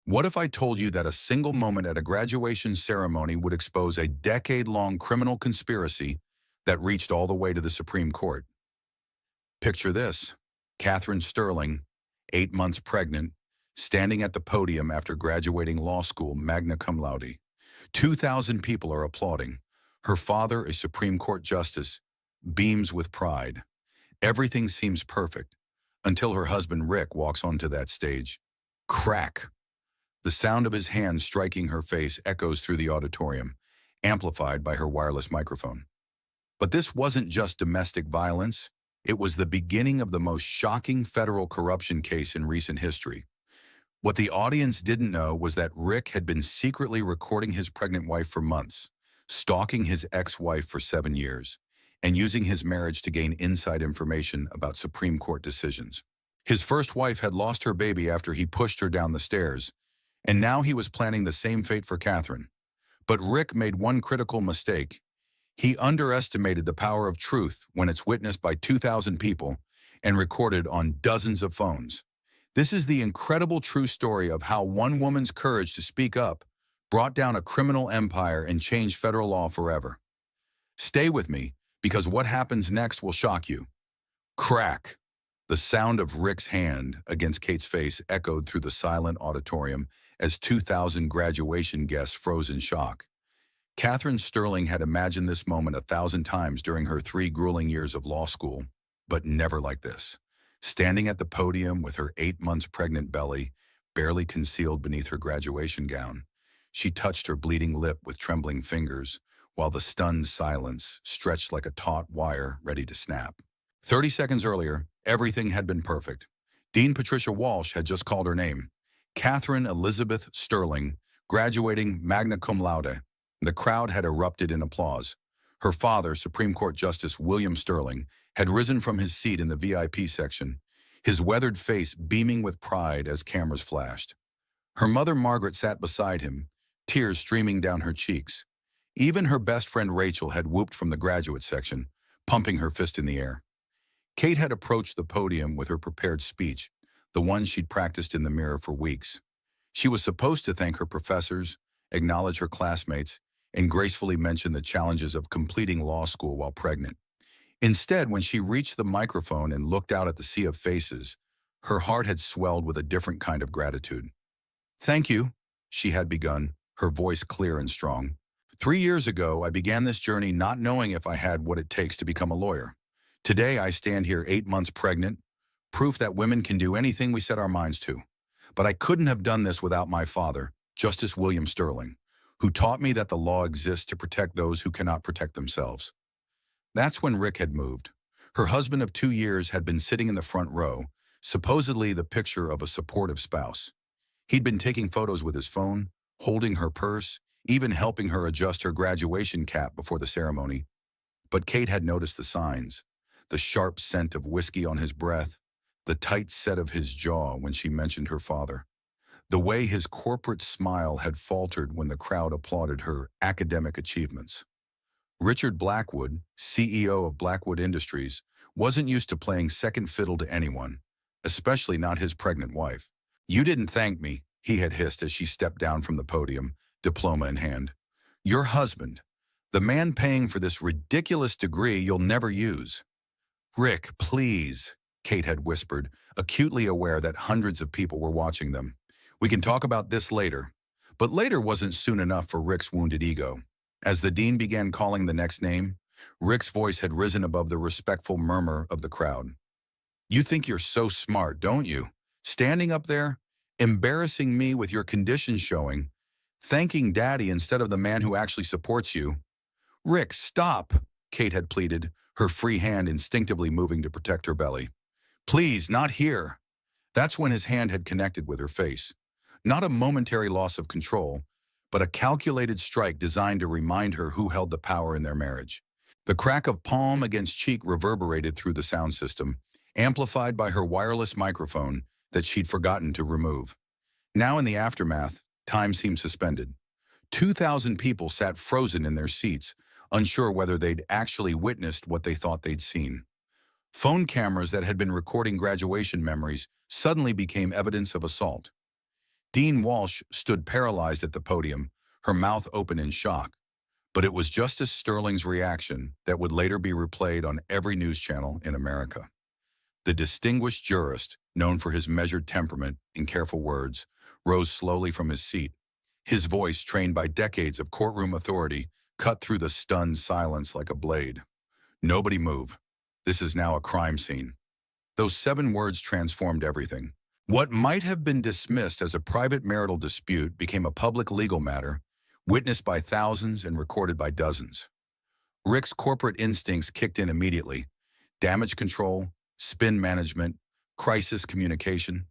What if I told you that a single moment at a graduation ceremony would expose a decade-long criminal conspiracy that reached all the way to the Supreme Court? Picture this: Catherine Sterling, 8 months pregnant, standing at the podium after graduating law school magna cum laude. 2,000 people are applauding. Her father, a Supreme Court justice, beams with pride. Everything seems perfect until her husband Rick walks onto that stage. Crack! The sound of his hand striking her face echoes through the auditorium, amplified by her wireless microphone. But this wasn't just domestic violence. It was the beginning of the most shocking federal corruption case in recent history. What the audience didn't know was that Rick had been secretly recording his pregnant wife for months, stalking his ex-wife for 7 years, and using his marriage to gain inside information about Supreme Court decisions. His first wife had lost her baby after he pushed her down the stairs, and now he was planning the same fate for Catherine. But Rick made one critical mistake. He underestimated the power of truth when it's witnessed by 2,000 people and recorded on dozens of phones. This is the incredible true story of how one woman's courage to speak up brought down a criminal empire and changed federal law forever. Stay with me, because what happens next will shock you. Crack! The sound of Rick's hand against Kate's face echoed through the silent auditorium as 2,000 graduation guests froze in shock. Catherine Sterling had imagined this moment 1,000 times during her 3 grueling years of law school, but never like this. Standing at the podium with her 8 months pregnant belly barely concealed beneath her graduation gown, she touched her bleeding lip with trembling fingers, while the stunned silence stretched like a taut wire ready to snap. 30 seconds earlier, everything had been perfect. Dean Patricia Walsh had just called her name: Catherine Elizabeth Sterling, graduating magna cum laude. The crowd had erupted in applause. Her father, Supreme Court Justice William Sterling, had risen from his seat in the VIP section, his weathered face beaming with pride as cameras flashed. Her mother Margaret sat beside him, tears streaming down her cheeks. Even her best friend Rachel had whooped from the graduate section, pumping her fist in the air. Kate had approached the podium with her prepared speech, the one she'd practiced in the mirror for weeks. She was supposed to thank her professors, acknowledge her classmates, and gracefully mention the challenges of completing law school while pregnant. Instead, when she reached the microphone and looked out at the sea of faces, her heart had swelled with a different kind of gratitude. "Thank you," she had begun, her voice clear and strong. "3 years ago, I began this journey not knowing if I had what it takes to become a lawyer. Today, I stand here 8 months pregnant, proof that women can do anything we set our minds to. But I couldn't have done this without my father, Justice William Sterling, who taught me that the law exists to protect those who cannot protect themselves." That's when Rick had moved. Her husband of 2 years had been sitting in the front row, supposedly the picture of a supportive spouse. He'd been taking photos with his phone, holding her purse, even helping her adjust her graduation cap before the ceremony. But Kate had noticed the signs: the sharp scent of whiskey on his breath, the tight set of his jaw when she mentioned her father, the way his corporate smile had faltered when the crowd applauded her academic achievements. Richard Blackwood, CEO of Blackwood Industries, wasn't used to playing second fiddle to anyone, especially not his pregnant wife. "You didn't thank me," he had hissed as she stepped down from the podium, diploma in hand. "Your husband, the man paying for this ridiculous degree you'll never use." "Rick, please," Kate had whispered, acutely aware that hundreds of people were watching them. "We can talk about this later." But later wasn't soon enough for Rick's wounded ego. As the dean began calling the next name, Rick's voice had risen above the respectful murmur of the crowd. "You think you're so smart, don't you? Standing up there, embarrassing me with your conditions showing, thanking Daddy instead of the man who actually supports you." "Rick, stop," Kate had pleaded, her free hand instinctively moving to protect her belly. "Please, not here." That's when his hand had connected with her face. Not a momentary loss of control, but a calculated strike designed to remind her who held the power in their marriage. The crack of palm against cheek reverberated through the sound system, amplified by her wireless microphone that she'd forgotten to remove. Now in the aftermath, time seemed suspended. 2,000 people sat frozen in their seats, unsure whether they'd actually witnessed what they thought they'd seen. Phone cameras that had been recording graduation memories suddenly became evidence of assault. Dean Walsh stood paralyzed at the podium, her mouth open in shock. But it was Justice Sterling's reaction that would later be replayed on every news channel in America. The distinguished jurist, known for his measured temperament and careful words, rose slowly from his seat. His voice, trained by decades of courtroom authority, cut through the stunned silence like a blade. "Nobody move. This is now a crime scene." Those 7 words transformed everything. What might have been dismissed as a private marital dispute became a public legal matter, witnessed by thousands and recorded by dozens. Rick's corporate instincts kicked in immediately. Damage control, spin management, crisis communication.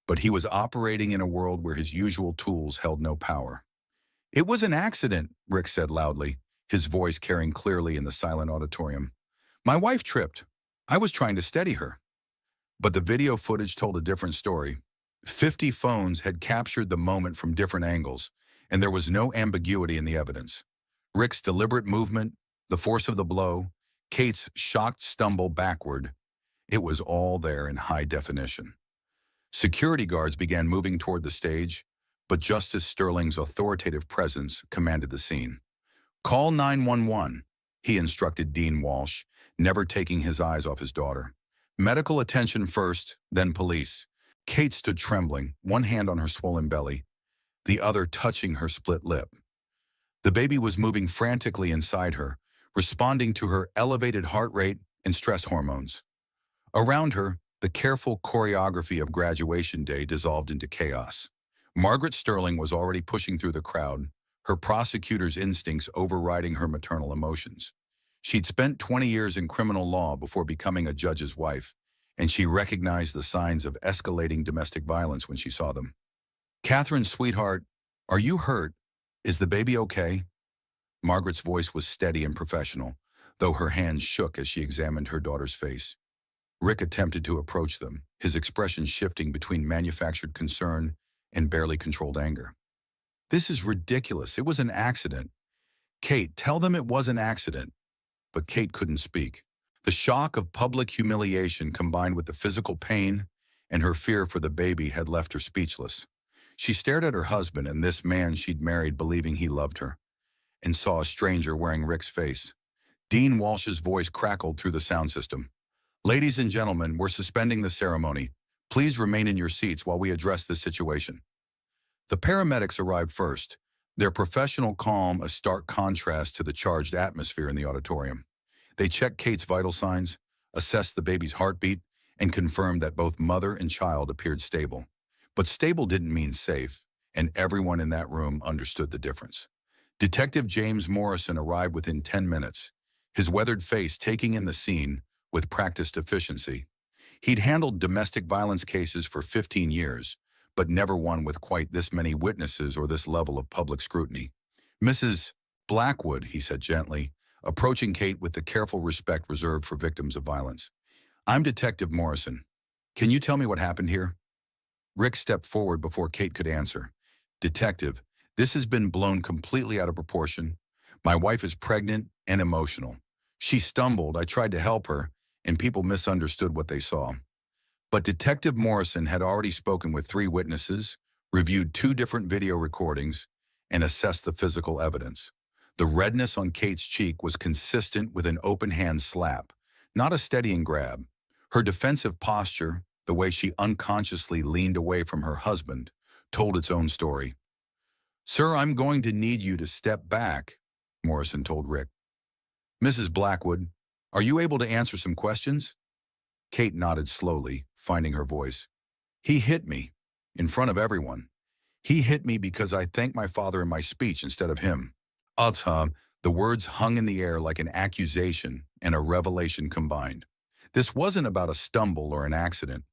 But he was operating in a world where his usual tools held no power. "It was an accident," Rick said loudly, his voice carrying clearly in the silent auditorium. "My wife tripped. I was trying to steady her." But the video footage told a different story. 50 phones had captured the moment from different angles, and there was no ambiguity in the evidence. Rick's deliberate movement, the force of the blow, Kate's shocked stumble backward, it was all there in high definition. Security guards began moving toward the stage, but Justice Sterling's authoritative presence commanded the scene. "Call 911, he instructed Dean Walsh, never taking his eyes off his daughter. "Medical attention first, then police." Kate stood trembling, one hand on her swollen belly, the other touching her split lip. The baby was moving frantically inside her, responding to her elevated heart rate and stress hormones. Around her, the careful choreography of graduation day dissolved into chaos. Margaret Sterling was already pushing through the crowd, her prosecutor's instincts overriding her maternal emotions. She'd spent 20 years in criminal law before becoming a judge's wife, and she recognized the signs of escalating domestic violence when she saw them. "Catherine, sweetheart, are you hurt? Is the baby okay?" Margaret's voice was steady and professional, though her hands shook as she examined her daughter's face. Rick attempted to approach them, his expression shifting between manufactured concern and barely controlled anger. "This is ridiculous. It was an accident. Kate, tell them it was an accident." But Kate couldn't speak. The shock of public humiliation combined with the physical pain and her fear for the baby had left her speechless. She stared at her husband and this man she'd married believing he loved her, and saw a stranger wearing Rick's face. Dean Walsh's voice crackled through the sound system. "Ladies and gentlemen, we're suspending the ceremony. Please remain in your seats while we address this situation." The paramedics arrived first, their professional calm a stark contrast to the charged atmosphere in the auditorium. They checked Kate's vital signs, assessed the baby's heartbeat, and confirmed that both mother and child appeared stable. But stable didn't mean safe, and everyone in that room understood the difference. Detective James Morrison arrived within 10 minutes, his weathered face taking in the scene with practiced efficiency. He'd handled domestic violence cases for 15 years, but never one with quite this many witnesses or this level of public scrutiny. "Mrs. Blackwood," he said gently, approaching Kate with the careful respect reserved for victims of violence. "I'm Detective Morrison. Can you tell me what happened here?" Rick stepped forward before Kate could answer. "Detective, this has been blown completely out of proportion. My wife is pregnant and emotional. She stumbled, I tried to help her, and people misunderstood what they saw." But Detective Morrison had already spoken with 3 witnesses, reviewed 2 different video recordings, and assessed the physical evidence. The redness on Kate's cheek was consistent with an open-hand slap, not a steadying grab. Her defensive posture, the way she unconsciously leaned away from her husband, told its own story. "Sir, I'm going to need you to step back," Morrison told Rick. "Mrs. Blackwood, are you able to answer some questions?" Kate nodded slowly, finding her voice. "He hit me, in front of everyone. He hit me because I thanked my father in my speech instead of him." The words hung in the air like an accusation and a revelation combined. This wasn't about a stumble or an accident.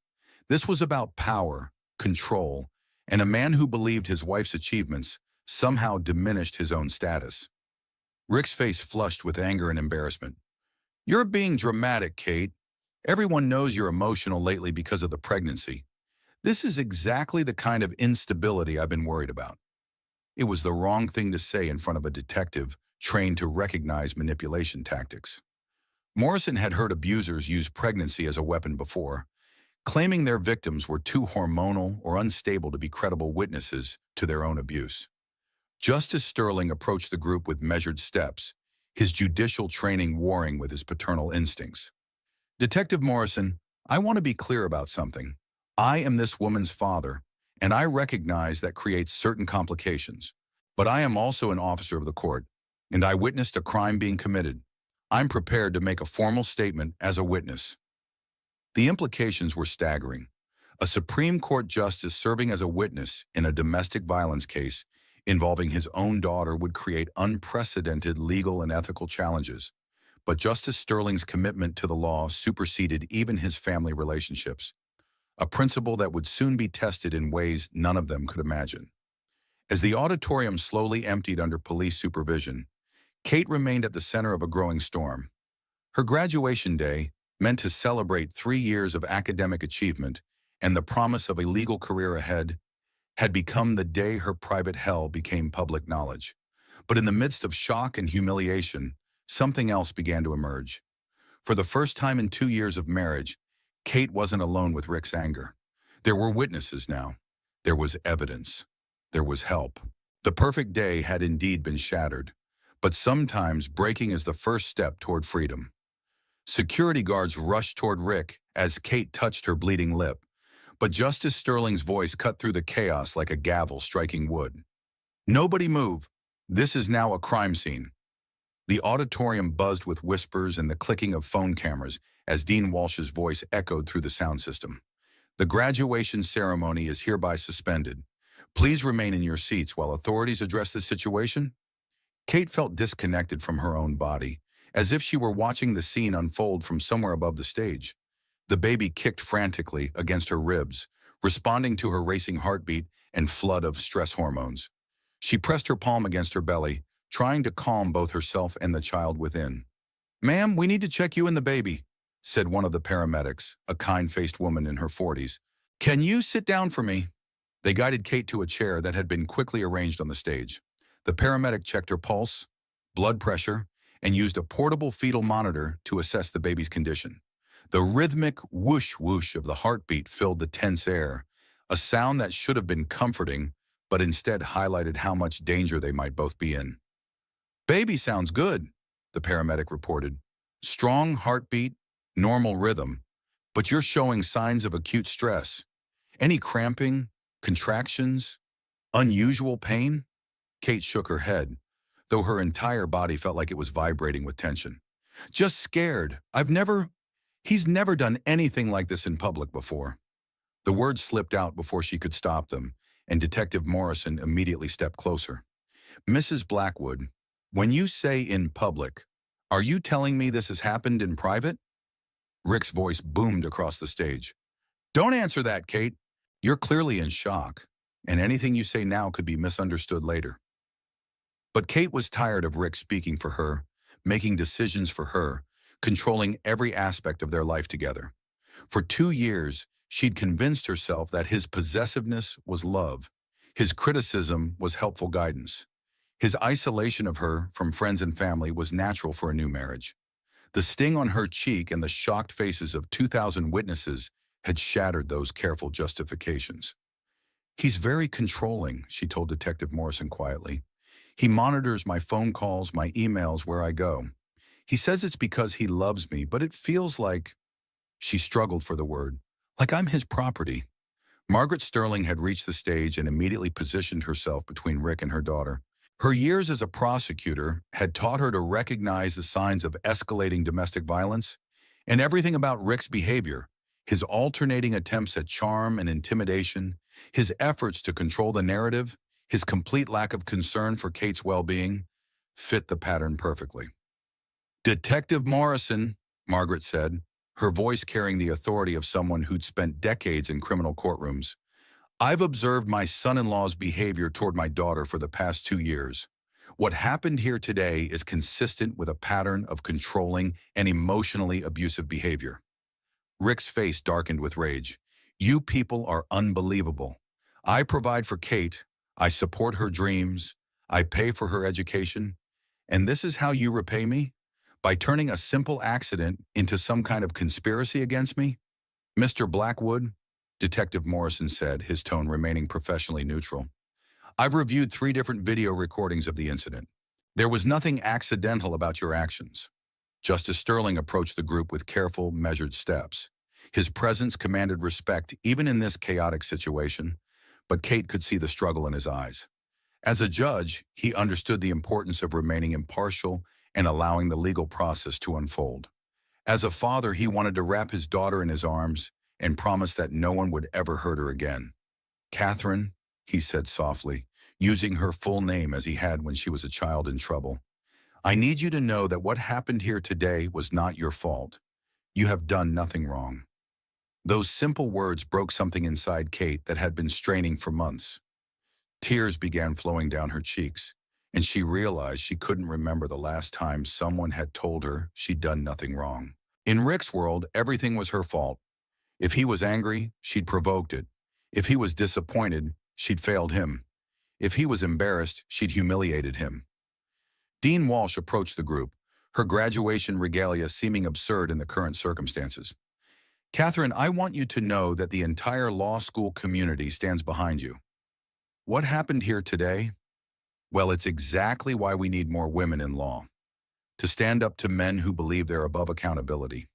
This was about power, control, and a man who believed his wife's achievements somehow diminished his own status. Rick's face flushed with anger and embarrassment. "You're being dramatic, Kate. Everyone knows you're emotional lately because of the pregnancy. This is exactly the kind of instability I've been worried about." It was the wrong thing to say in front of a detective trained to recognize manipulation tactics. Morrison had heard abusers use pregnancy as a weapon before. claiming their victims were too hormonal or unstable to be credible witnesses to their own abuse. Justice Sterling approached the group with measured steps, his judicial training warring with his paternal instincts. Detective Morrison, I want to be clear about something. I am this woman's father, and I recognize that creates certain complications. But I am also an officer of the court, and I witnessed a crime being committed. I'm prepared to make a formal statement as a witness. The implications were staggering. A Supreme Court justice serving as a witness in a domestic violence case involving his own daughter would create unprecedented legal and ethical challenges. But Justice Sterling's commitment to the law superseded even his family relationships, a principle that would soon be tested in ways none of them could imagine. As the auditorium slowly emptied under police supervision, Kate remained at the center of a growing storm. Her graduation day, meant to celebrate 3 years of academic achievement and the promise of a legal career ahead, had become the day her private hell became public knowledge. But in the midst of shock and humiliation, something else began to emerge. For the first time in 2 years of marriage, Kate wasn't alone with Rick's anger. There were witnesses now. There was evidence. There was help. The perfect day had indeed been shattered. But sometimes breaking is the first step toward freedom. Security guards rushed toward Rick as Kate touched her bleeding lip. But Justice Sterling's voice cut through the chaos like a gavel striking wood. Nobody move. This is now a crime scene. The auditorium buzzed with whispers and the clicking of phone cameras as Dean Walsh's voice echoed through the sound system. The graduation ceremony is hereby suspended. Please remain in your seats while authorities address this situation. Kate felt disconnected from her own body, as if she were watching the scene unfold from somewhere above the stage. The baby kicked frantically against her ribs, responding to her racing heartbeat and flood of stress hormones. She pressed her palm against her belly, trying to calm both herself and the child within. "Ma'am, we need to check you and the baby," said one of the paramedics, a kind-faced woman in her 40s. "Can you sit down for me?" They guided Kate to a chair that had been quickly arranged on the stage. The paramedic checked her pulse, blood pressure, and used a portable fetal monitor to assess the baby's condition. The rhythmic whoosh-whoosh of the heartbeat filled the tense air, a sound that should have been comforting, but instead highlighted how much danger they might both be in. "Baby sounds good," the paramedic reported. "Strong heartbeat, normal rhythm, but you're showing signs of acute stress. Any cramping, contractions, unusual pain?" Kate shook her head, though her entire body felt like it was vibrating with tension. "Just scared. He's never done anything like this in public before." The words slipped out before she could stop them, and Detective Morrison immediately stepped closer. "Mrs. Blackwood, when you say in public, are you telling me this has happened in private?" Rick's voice boomed across the stage. "Don't answer that, Kate. You're clearly in shock, and anything you say now could be misunderstood later." But Kate was tired of Rick speaking for her, making decisions for her, controlling every aspect of their life together. For 2 years, she'd convinced herself that his possessiveness was love, his criticism was helpful guidance. His isolation of her from friends and family was natural for a new marriage. The sting on her cheek and the shocked faces of 2,000 witnesses had shattered those careful justifications. "He's very controlling," she told Detective Morrison quietly. "He monitors my phone calls, my emails, where I go. He says it's because he loves me, but it feels like—" She struggled for the word. "Like I'm his property." Margaret Sterling had reached the stage and immediately positioned herself between Rick and her daughter. Her years as a prosecutor had taught her to recognize the signs of escalating domestic violence, and everything about Rick's behavior, his alternating attempts at charm and intimidation, his efforts to control the narrative, his complete lack of concern for Kate's well-being, fit the pattern perfectly. "Detective Morrison," Margaret said, her voice carrying the authority of someone who'd spent decades in criminal courtrooms. "I've observed my son-in-law's behavior toward my daughter for the past 2 years. What happened here today is consistent with a pattern of controlling and emotionally abusive behavior." Rick's face darkened with rage. "You people are unbelievable. I provide for Kate, I support her dreams, I pay for her education, and this is how you repay me? By turning a simple accident into some kind of conspiracy against me?" Mr. Blackwood, Detective Morrison said, his tone remaining professionally neutral. I've reviewed 3 different video recordings of the incident. There was nothing accidental about your actions. Justice Sterling approached the group with careful, measured steps. His presence commanded respect even in this chaotic situation, but Kate could see the struggle in his eyes. As a judge, he understood the importance of remaining impartial and allowing the legal process to unfold. As a father, he wanted to wrap his daughter in his arms and promise that no one would ever hurt her again. Catherine, he said softly, using her full name as he had when she was a child in trouble. I need you to know that what happened here today was not your fault. You have done nothing wrong. Those simple words broke something inside Kate that had been straining for months. Tears began flowing down her cheeks, and she realized she couldn't remember the last time someone had told her she'd done nothing wrong. In Rick's world, everything was her fault. If he was angry, she'd provoked it. If he was disappointed, she'd failed him. If he was embarrassed, she'd humiliated him. Dean Walsh approached the group, her graduation regalia seeming absurd in the current circumstances. Catherine, I want you to know that the entire law school community stands behind you. What happened here today? Well, it's exactly why we need more women in law. To stand up to men who believe they're above accountability.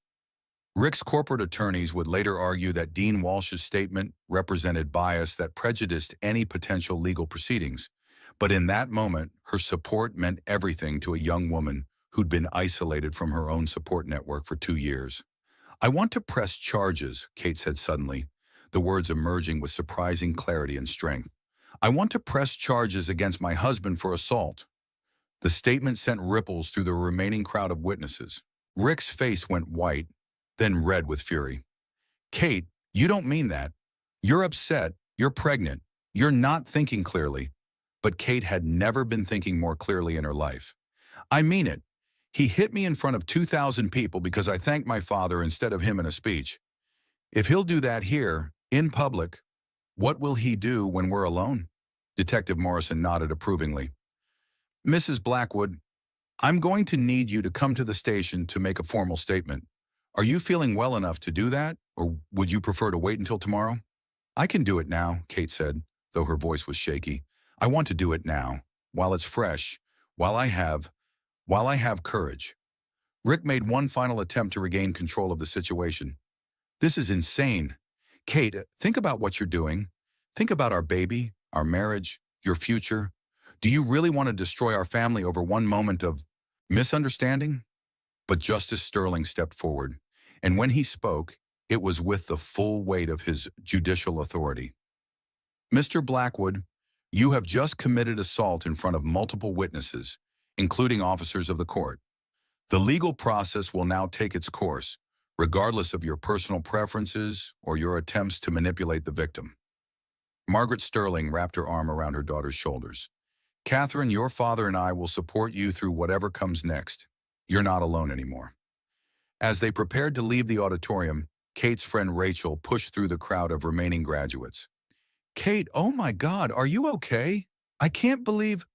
Rick's corporate attorneys would later argue that Dean Walsh's statement represented bias that prejudiced any potential legal proceedings. But in that moment, her support meant everything to a young woman who'd been isolated from her own support network for 2 years. I want to press charges, Kate said suddenly, the words emerging with surprising clarity and strength. I want to press charges against my husband for assault. The statement sent ripples through the remaining crowd of witnesses. Rick's face went white, then red with fury. Kate, you don't mean that. You're upset, you're pregnant, you're not thinking clearly. But Kate had never been thinking more clearly in her life. I mean it. He hit me in front of 2,000 people because I thanked my father instead of him in a speech. If he'll do that here, in public, what will he do when we're alone? Detective Morrison nodded approvingly. Mrs. Blackwood, I'm going to need you to come to the station to make a formal statement. Are you feeling well enough to do that, or would you prefer to wait until tomorrow? I can do it now, Kate said, though her voice was shaky. I want to do it now, while it's fresh, while I have courage. Rick made one final attempt to regain control of the situation. This is insane. Kate, think about what you're doing. Think about our baby, our marriage, your future. Do you really want to destroy our family over one moment of misunderstanding? But Justice Sterling stepped forward, and when he spoke, it was with the full weight of his judicial authority. Mr. Blackwood, you have just committed assault in front of multiple witnesses, including officers of the court. The legal process will now take its course, regardless of your personal preferences or your attempts to manipulate the victim. Margaret Sterling wrapped her arm around her daughter's shoulders. Catherine, your father and I will support you through whatever comes next. You're not alone anymore. As they prepared to leave the auditorium, Kate's friend Rachel pushed through the crowd of remaining graduates. Kate, oh my God, are you okay? I can't believe...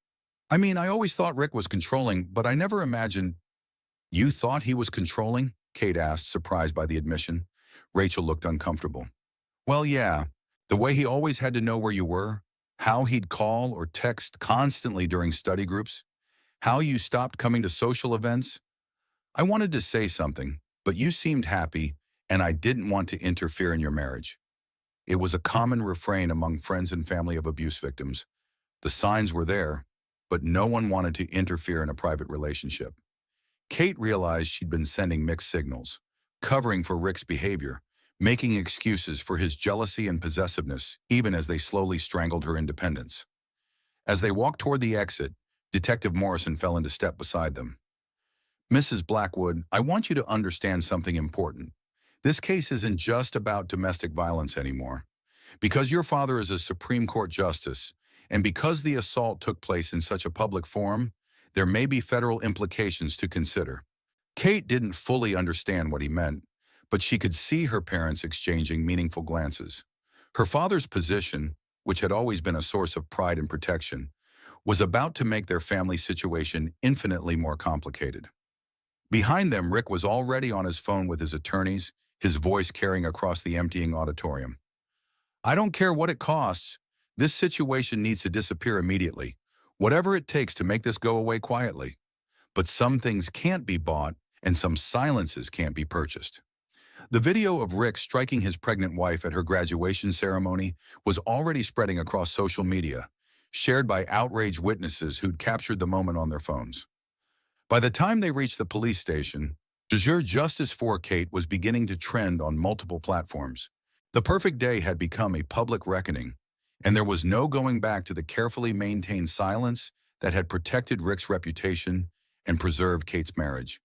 I always thought Rick was controlling, but I never imagined... You thought he was controlling? Kate asked, surprised by the admission. Rachel looked uncomfortable. Well, yeah. The way he always had to know where you were, how he'd call or text constantly during study groups, how you stopped coming to social events. I wanted to say something, but you seemed happy, and I didn't want to interfere in your marriage. It was a common refrain among friends and family of abuse victims. The signs were there, but no one wanted to interfere in a private relationship. Kate realized she'd been sending mixed signals, covering for Rick's behavior, making excuses for his jealousy and possessiveness, even as they slowly strangled her independence. As they walked toward the exit, Detective Morrison fell into step beside them. Mrs. Blackwood, I want you to understand something important. This case isn't just about domestic violence anymore. Because your father is a Supreme Court justice, and because the assault took place in such a public forum, there may be federal implications to consider. Kate didn't fully understand what he meant, but she could see her parents exchanging meaningful glances. Her father's position, which had always been a source of pride and protection, was about to make their family situation infinitely more complicated. Behind them, Rick was already on his phone with his attorneys, his voice carrying across the emptying auditorium. I don't care what it costs. This situation needs to disappear immediately. Whatever it takes to make this go away quietly. But some things can't be bought, and some silences can't be purchased. The video of Rick striking his pregnant wife at her graduation ceremony was already spreading across social media, shared by outraged witnesses who'd captured the moment on their phones. By the time they reached the police station, de jure justice for Kate was beginning to trend on multiple platforms. The perfect day had become a public reckoning, and there was no going back to the carefully maintained silence that had protected Rick's reputation and preserved Kate's marriage.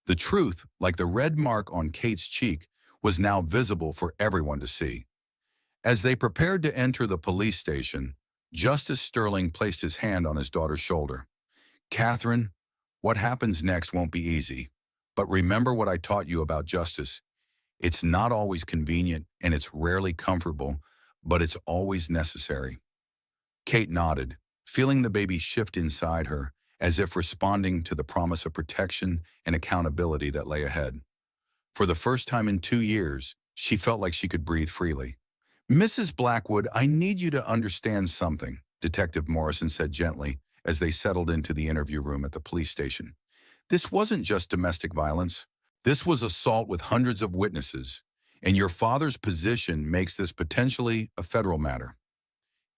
The truth, like the red mark on Kate's cheek, was now visible for everyone to see. As they prepared to enter the police station, Justice Sterling placed his hand on his daughter's shoulder. Catherine, what happens next won't be easy, but remember what I taught you about justice. It's not always convenient and it's rarely comfortable, but it's always necessary. Kate nodded, feeling the baby shift inside her, as if responding to the promise of protection and accountability that lay ahead. For the first time in 2 years, she felt like she could breathe freely. Mrs. Blackwood, I need you to understand something, Detective Morrison said gently as they settled into the interview room at the police station. This wasn't just domestic violence. This was assault with hundreds of witnesses, and your father's position makes this potentially a federal matter.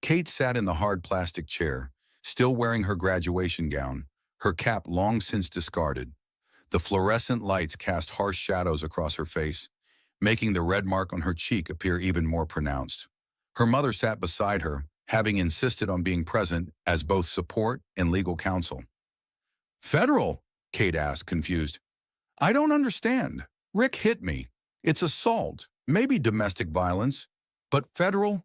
Kate sat in the hard plastic chair, still wearing her graduation gown, her cap long since discarded. The fluorescent lights cast harsh shadows across her face, making the red mark on her cheek appear even more pronounced. Her mother sat beside her, having insisted on being present as both support and legal counsel. Federal? Kate asked, confused. I don't understand. Rick hit me. It's assault, maybe domestic violence, but federal?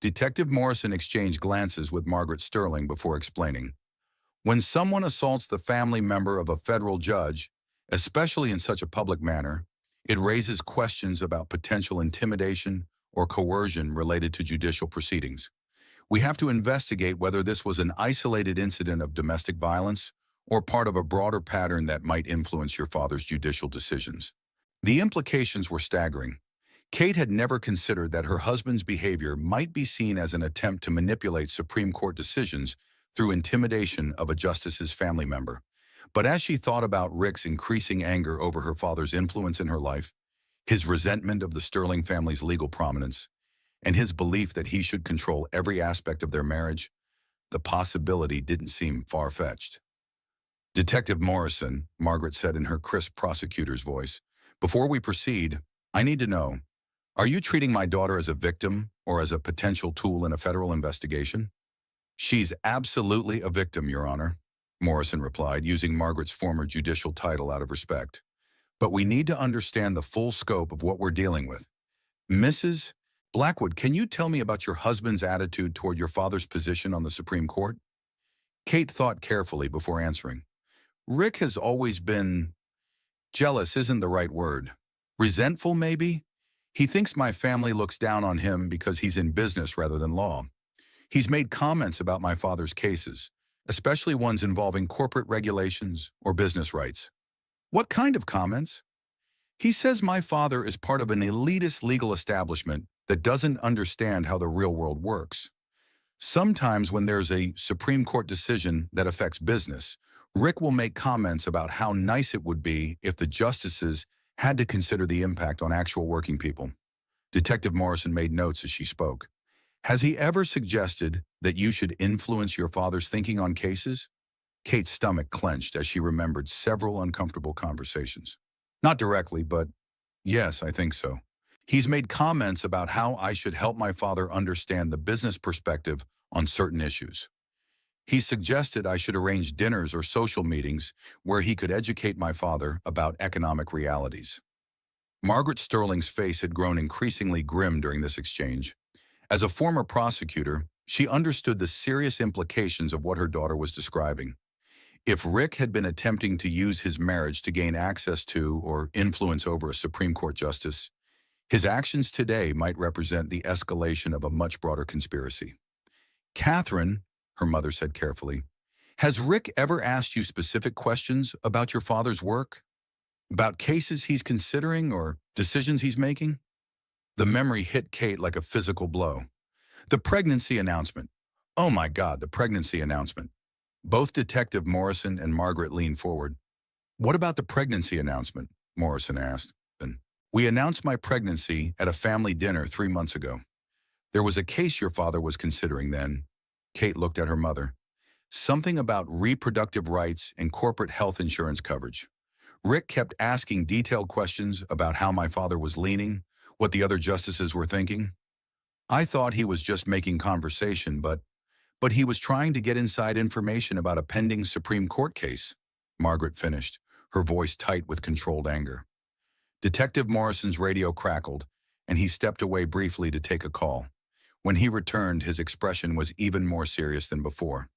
Detective Morrison exchanged glances with Margaret Sterling before explaining. When someone assaults the family member of a federal judge, especially in such a public manner, it raises questions about potential intimidation or coercion related to judicial proceedings. We have to investigate whether this was an isolated incident of domestic violence or part of a broader pattern that might influence your father's judicial decisions. The implications were staggering. Kate had never considered that her husband's behavior might be seen as an attempt to manipulate Supreme Court decisions through intimidation of a justice's family member. But as she thought about Rick's increasing anger over her father's influence in her life, his resentment of the Sterling family's legal prominence, and his belief that he should control every aspect of their marriage, the possibility didn't seem far-fetched. Detective Morrison, Margaret said in her crisp prosecutor's voice, before we proceed, I need to know, are you treating my daughter as a victim or as a potential tool in a federal investigation? She's absolutely a victim, Your Honor, Morrison replied, using Margaret's former judicial title out of respect. But we need to understand the full scope of what we're dealing with. Mrs. Blackwood, can you tell me about your husband's attitude toward your father's position on the Supreme Court? Kate thought carefully before answering. Rick has always been… jealous isn't the right word. Resentful, maybe? He thinks my family looks down on him because he's in business rather than law. He's made comments about my father's cases, especially ones involving corporate regulations or business rights. What kind of comments? He says my father is part of an elitist legal establishment that doesn't understand how the real world works. Sometimes when there's a Supreme Court decision that affects business, Rick will make comments about how nice it would be if the justices had to consider the impact on actual working people. Detective Morrison made notes as she spoke. Has he ever suggested that you should influence your father's thinking on cases? Kate's stomach clenched as she remembered several uncomfortable conversations. Not directly, but yes, I think so. He's made comments about how I should help my father understand the business perspective on certain issues. He suggested I should arrange dinners or social meetings where he could educate my father about economic realities. Margaret Sterling's face had grown increasingly grim during this exchange. As a former prosecutor, she understood the serious implications of what her daughter was describing. If Rick had been attempting to use his marriage to gain access to or influence over a Supreme Court justice, his actions today might represent the escalation of a much broader conspiracy. Catherine, her mother said carefully, has Rick ever asked you specific questions about your father's work? About cases he's considering or decisions he's making? The memory hit Kate like a physical blow. The pregnancy announcement. Oh my God, the pregnancy announcement. Both Detective Morrison and Margaret leaned forward. What about the pregnancy announcement? Morrison asked. We announced my pregnancy at a family dinner 3 months ago. There was a case your father was considering then. Kate looked at her mother. Something about reproductive rights and corporate health insurance coverage. Rick kept asking detailed questions about how my father was leaning, what the other justices were thinking. I thought he was just making conversation, but he was trying to get inside information about a pending Supreme Court case. Margaret finished, her voice tight with controlled anger. Detective Morrison's radio crackled, and he stepped away briefly to take a call. When he returned, his expression was even more serious than before.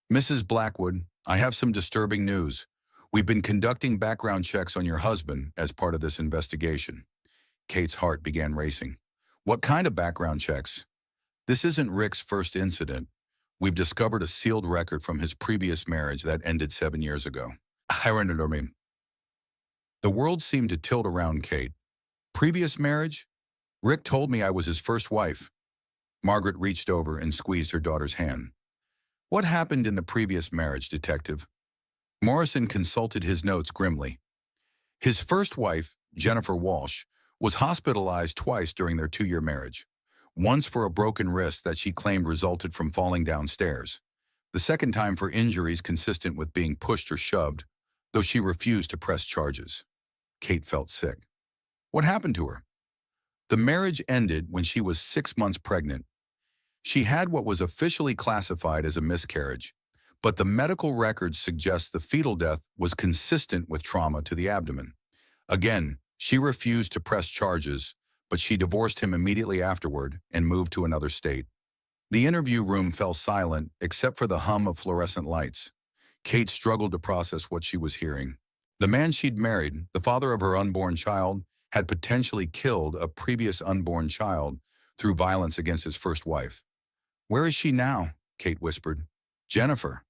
Mrs. Blackwood, I have some disturbing news. We've been conducting background checks on your husband as part of this investigation. Kate's heart began racing. What kind of background checks? This isn't Rick's first incident. We've discovered a sealed record from his previous marriage that ended 7 years ago. The world seemed to tilt around Kate. Previous marriage? Rick told me I was his first wife. Margaret reached over and squeezed her daughter's hand. What happened in the previous marriage, Detective? Morrison consulted his notes grimly. His first wife, Jennifer Walsh, was hospitalized twice during their 2-year marriage. Once for a broken wrist that she claimed resulted from falling downstairs. The second time for injuries consistent with being pushed or shoved, though she refused to press charges. Kate felt sick. What happened to her? The marriage ended when she was 6 months pregnant. She had what was officially classified as a miscarriage, but the medical records suggest the fetal death was consistent with trauma to the abdomen. Again, she refused to press charges, but she divorced him immediately afterward and moved to another state. The interview room fell silent except for the hum of fluorescent lights. Kate struggled to process what she was hearing. The man she'd married, the father of her unborn child, had potentially killed a previous unborn child through violence against his first wife. Where is she now? Kate whispered. Jennifer.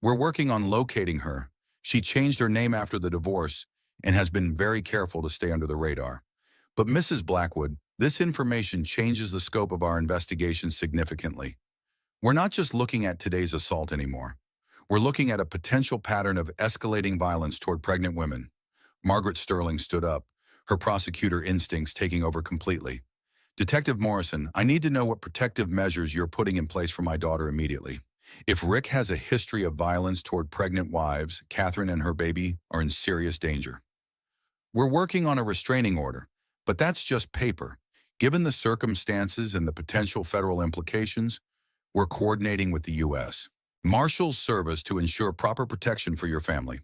We're working on locating her. She changed her name after the divorce and has been very careful to stay under the radar. But Mrs. Blackwood, this information changes the scope of our investigation significantly. We're not just looking at today's assault anymore. We're looking at a potential pattern of escalating violence toward pregnant women. Margaret Sterling stood up, her prosecutor instincts taking over completely. Detective Morrison, I need to know what protective measures you're putting in place for my daughter immediately. If Rick has a history of violence toward pregnant wives, Catherine and her baby are in serious danger. We're working on a restraining order, but that's just paper. Given the circumstances and the potential federal implications, we're coordinating with the U.S. Marshals Service to ensure proper protection for your family.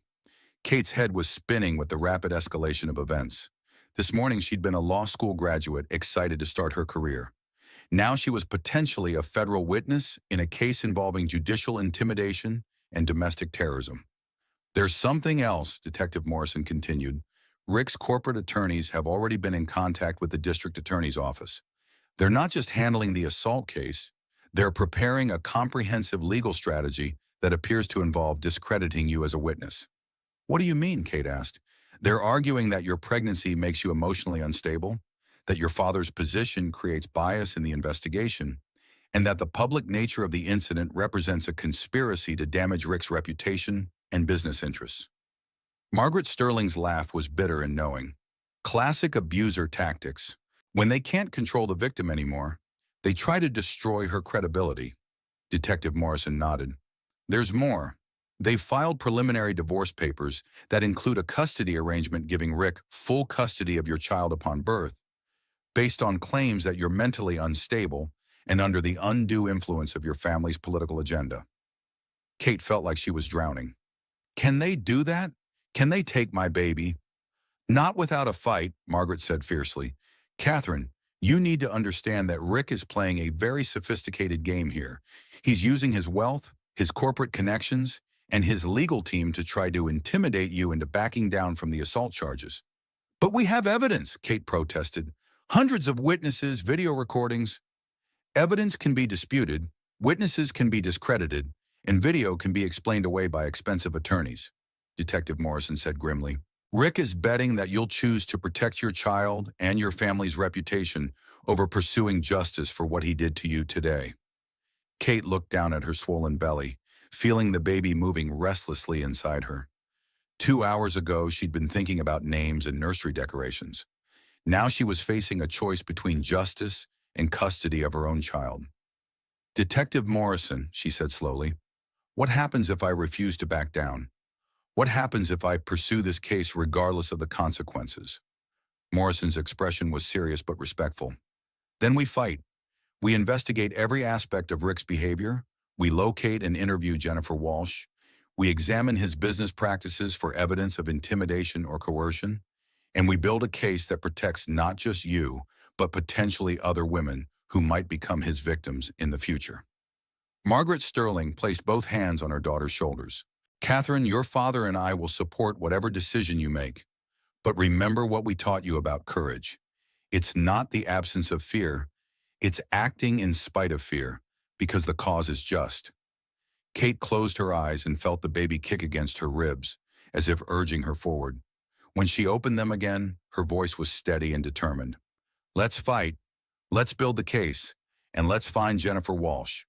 Kate's head was spinning with the rapid escalation of events. This morning she'd been a law school graduate excited to start her career. Now she was potentially a federal witness in a case involving judicial intimidation and domestic terrorism. There's something else, Detective Morrison continued. Rick's corporate attorneys have already been in contact with the district attorney's office. They're not just handling the assault case, they're preparing a comprehensive legal strategy that appears to involve discrediting you as a witness. What do you mean? Kate asked. They're arguing that your pregnancy makes you emotionally unstable, that your father's position creates bias in the investigation, and that the public nature of the incident represents a conspiracy to damage Rick's reputation and business interests. Margaret Sterling's laugh was bitter and knowing. Classic abuser tactics. When they can't control the victim anymore, they try to destroy her credibility. Detective Morrison nodded. There's more. They've filed preliminary divorce papers that include a custody arrangement giving Rick full custody of your child upon birth, based on claims that you're mentally unstable and under the undue influence of your family's political agenda. Kate felt like she was drowning. Can they do that? Can they take my baby? Not without a fight, Margaret said fiercely. Catherine, you need to understand that Rick is playing a very sophisticated game here. He's using his wealth, his corporate connections, and his legal team to try to intimidate you into backing down from the assault charges. But we have evidence, Kate protested. Hundreds of witnesses, video recordings. Evidence can be disputed, witnesses can be discredited, and video can be explained away by expensive attorneys, Detective Morrison said grimly. Rick is betting that you'll choose to protect your child and your family's reputation over pursuing justice for what he did to you today. Kate looked down at her swollen belly, feeling the baby moving restlessly inside her. 2 hours ago, she'd been thinking about names and nursery decorations. Now she was facing a choice between justice and custody of her own child. "Detective Morrison," she said slowly, "what happens if I refuse to back down? What happens if I pursue this case regardless of the consequences?" Morrison's expression was serious but respectful. "Then we fight. We investigate every aspect of Rick's behavior. We locate and interview Jennifer Walsh. We examine his business practices for evidence of intimidation or coercion. And we build a case that protects not just you, but potentially other women who might become his victims in the future." Margaret Sterling placed both hands on her daughter's shoulders. "Catherine, your father and I will support whatever decision you make. But remember what we taught you about courage. It's not the absence of fear. It's acting in spite of fear, because the cause is just." Kate closed her eyes and felt the baby kick against her ribs, as if urging her forward. When she opened them again, her voice was steady and determined. "Let's fight. Let's build the case. And let's find Jennifer Walsh."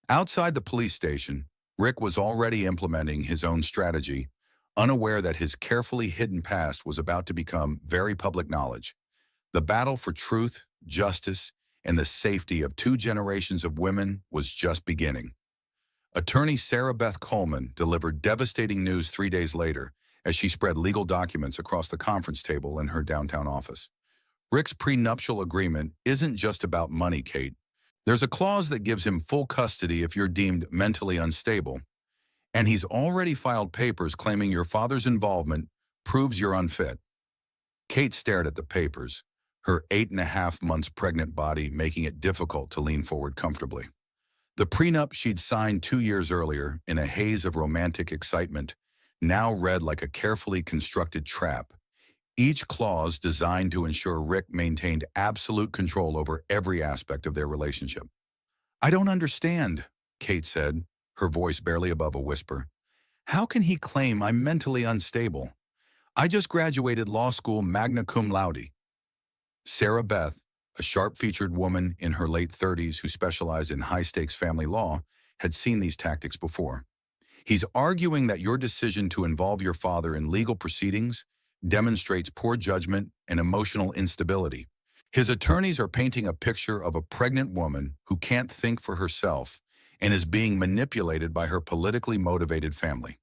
Outside the police station, Rick was already implementing his own strategy, unaware that his carefully hidden past was about to become very public knowledge. The battle for truth, justice, and the safety of 2 generations of women was just beginning. Attorney Sarah Beth Coleman delivered devastating news 3 days later as she spread legal documents across the conference table in her downtown office. "Rick's prenuptial agreement isn't just about money, Kate. There's a clause that gives him full custody if you're deemed mentally unstable. And he's already filed papers claiming your father's involvement proves you're unfit." Kate stared at the papers, her 8.5 months pregnant body making it difficult to lean forward comfortably. The prenup she'd signed 2 years earlier, in a haze of romantic excitement, now read like a carefully constructed trap, each clause designed to ensure Rick maintained absolute control over every aspect of their relationship. "I don't understand," Kate said, her voice barely above a whisper. "How can he claim I'm mentally unstable? I just graduated law school magna cum laude." Sarah Beth, a sharp-featured woman in her late 30s who specialized in high-stakes family law, had seen these tactics before. "He's arguing that your decision to involve your father in legal proceedings demonstrates poor judgment and emotional instability. His attorneys are painting a picture of a pregnant woman who can't think for herself and is being manipulated by her politically motivated family."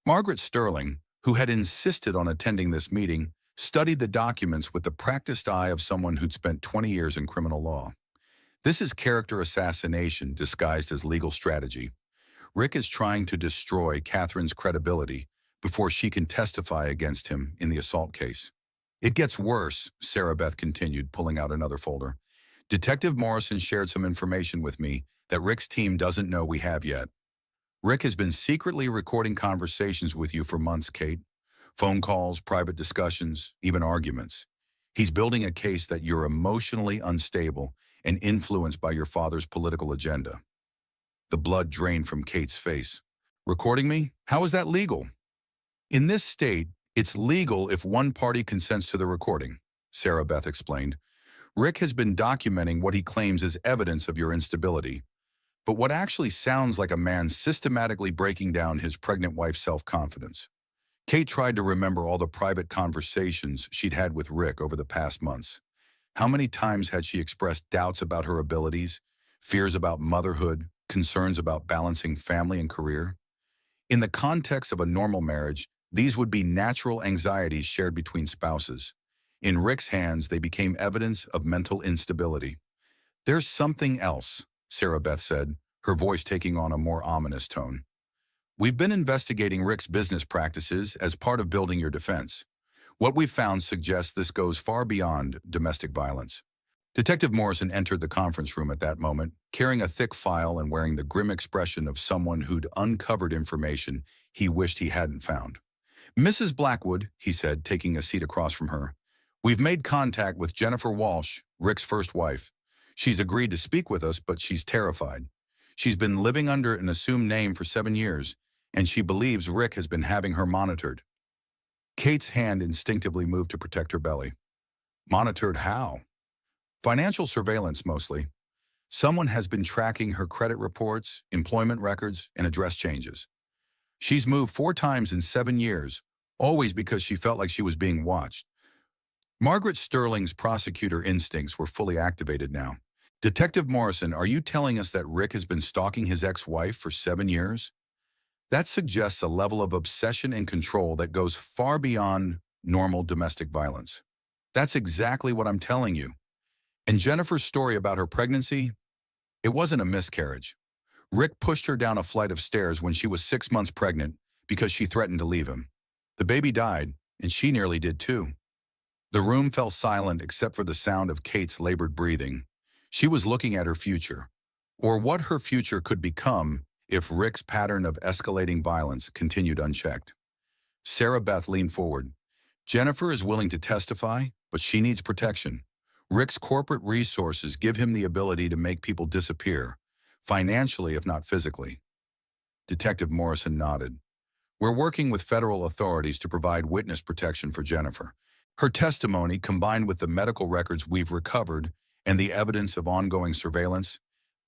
Margaret Sterling, who had insisted on attending this meeting, studied the documents with the practiced eye of someone who'd spent 20 years in criminal law. "This is character assassination disguised as legal strategy. Rick is trying to destroy Catherine's credibility before she can testify against him in the assault case." "It gets worse," Sarah Beth continued, pulling out another folder. "Detective Morrison shared some information with me that Rick's team doesn't know we have yet. Rick has been secretly recording conversations with you for months, Kate. Phone calls, private discussions, even arguments. He's building a case that you're emotionally unstable and influenced by your father's political agenda." The blood drained from Kate's face. "Recording me? How is that legal?" "In this state, it's legal if one party consents to the recording," Sarah Beth explained. "Rick has been documenting what he claims is evidence of your instability, but what actually sounds like a man systematically breaking down his pregnant wife's self-confidence." Kate tried to remember all the private conversations she'd had with Rick over the past months. How many times had she expressed doubts about her abilities, fears about motherhood, concerns about balancing family and career? In the context of a normal marriage, these would be natural anxieties shared between spouses. In Rick's hands, they became evidence of mental instability. "There's something else," Sarah Beth said, her voice taking on a more ominous tone. "We've been investigating Rick's business practices as part of building your defense. What we've found suggests this goes far beyond domestic violence." Detective Morrison entered the conference room at that moment, carrying a thick file and wearing the grim expression of someone who'd uncovered information he wished he hadn't found. "Mrs. Blackwood," he said, taking a seat across from her, "we've made contact with Jennifer Walsh, Rick's first wife. She's agreed to speak with us, but she's terrified. She's been living under an assumed name for 7 years, and she believes Rick has been having her monitored." Kate's hand instinctively moved to protect her belly. Monitored how? Financial surveillance, mostly. Someone has been tracking her credit reports, employment records, and address changes. She's moved 4 times in 7 years, always because she felt like she was being watched. Margaret Sterling's prosecutor instincts were fully activated now. Detective Morrison, are you telling us that Rick has been stalking his ex-wife for 7 years? That suggests a level of obsession and control that goes far beyond normal domestic violence. That's exactly what I'm telling you. And Jennifer's story about her pregnancy, it wasn't a miscarriage. Rick pushed her down a flight of stairs when she was 6 months pregnant because she threatened to leave him. The baby died, and she nearly did too. The room fell silent except for the sound of Kate's labored breathing. She was looking at her future, or what her future could become if Rick's pattern of escalating violence continued unchecked. Sarah Beth leaned forward. Jennifer is willing to testify, but she needs protection. Rick's corporate resources give him the ability to make people disappear, financially if not physically. Detective Morrison nodded. We're working with federal authorities to provide witness protection for Jennifer. Her testimony, combined with the medical records we've recovered and the evidence of ongoing surveillance,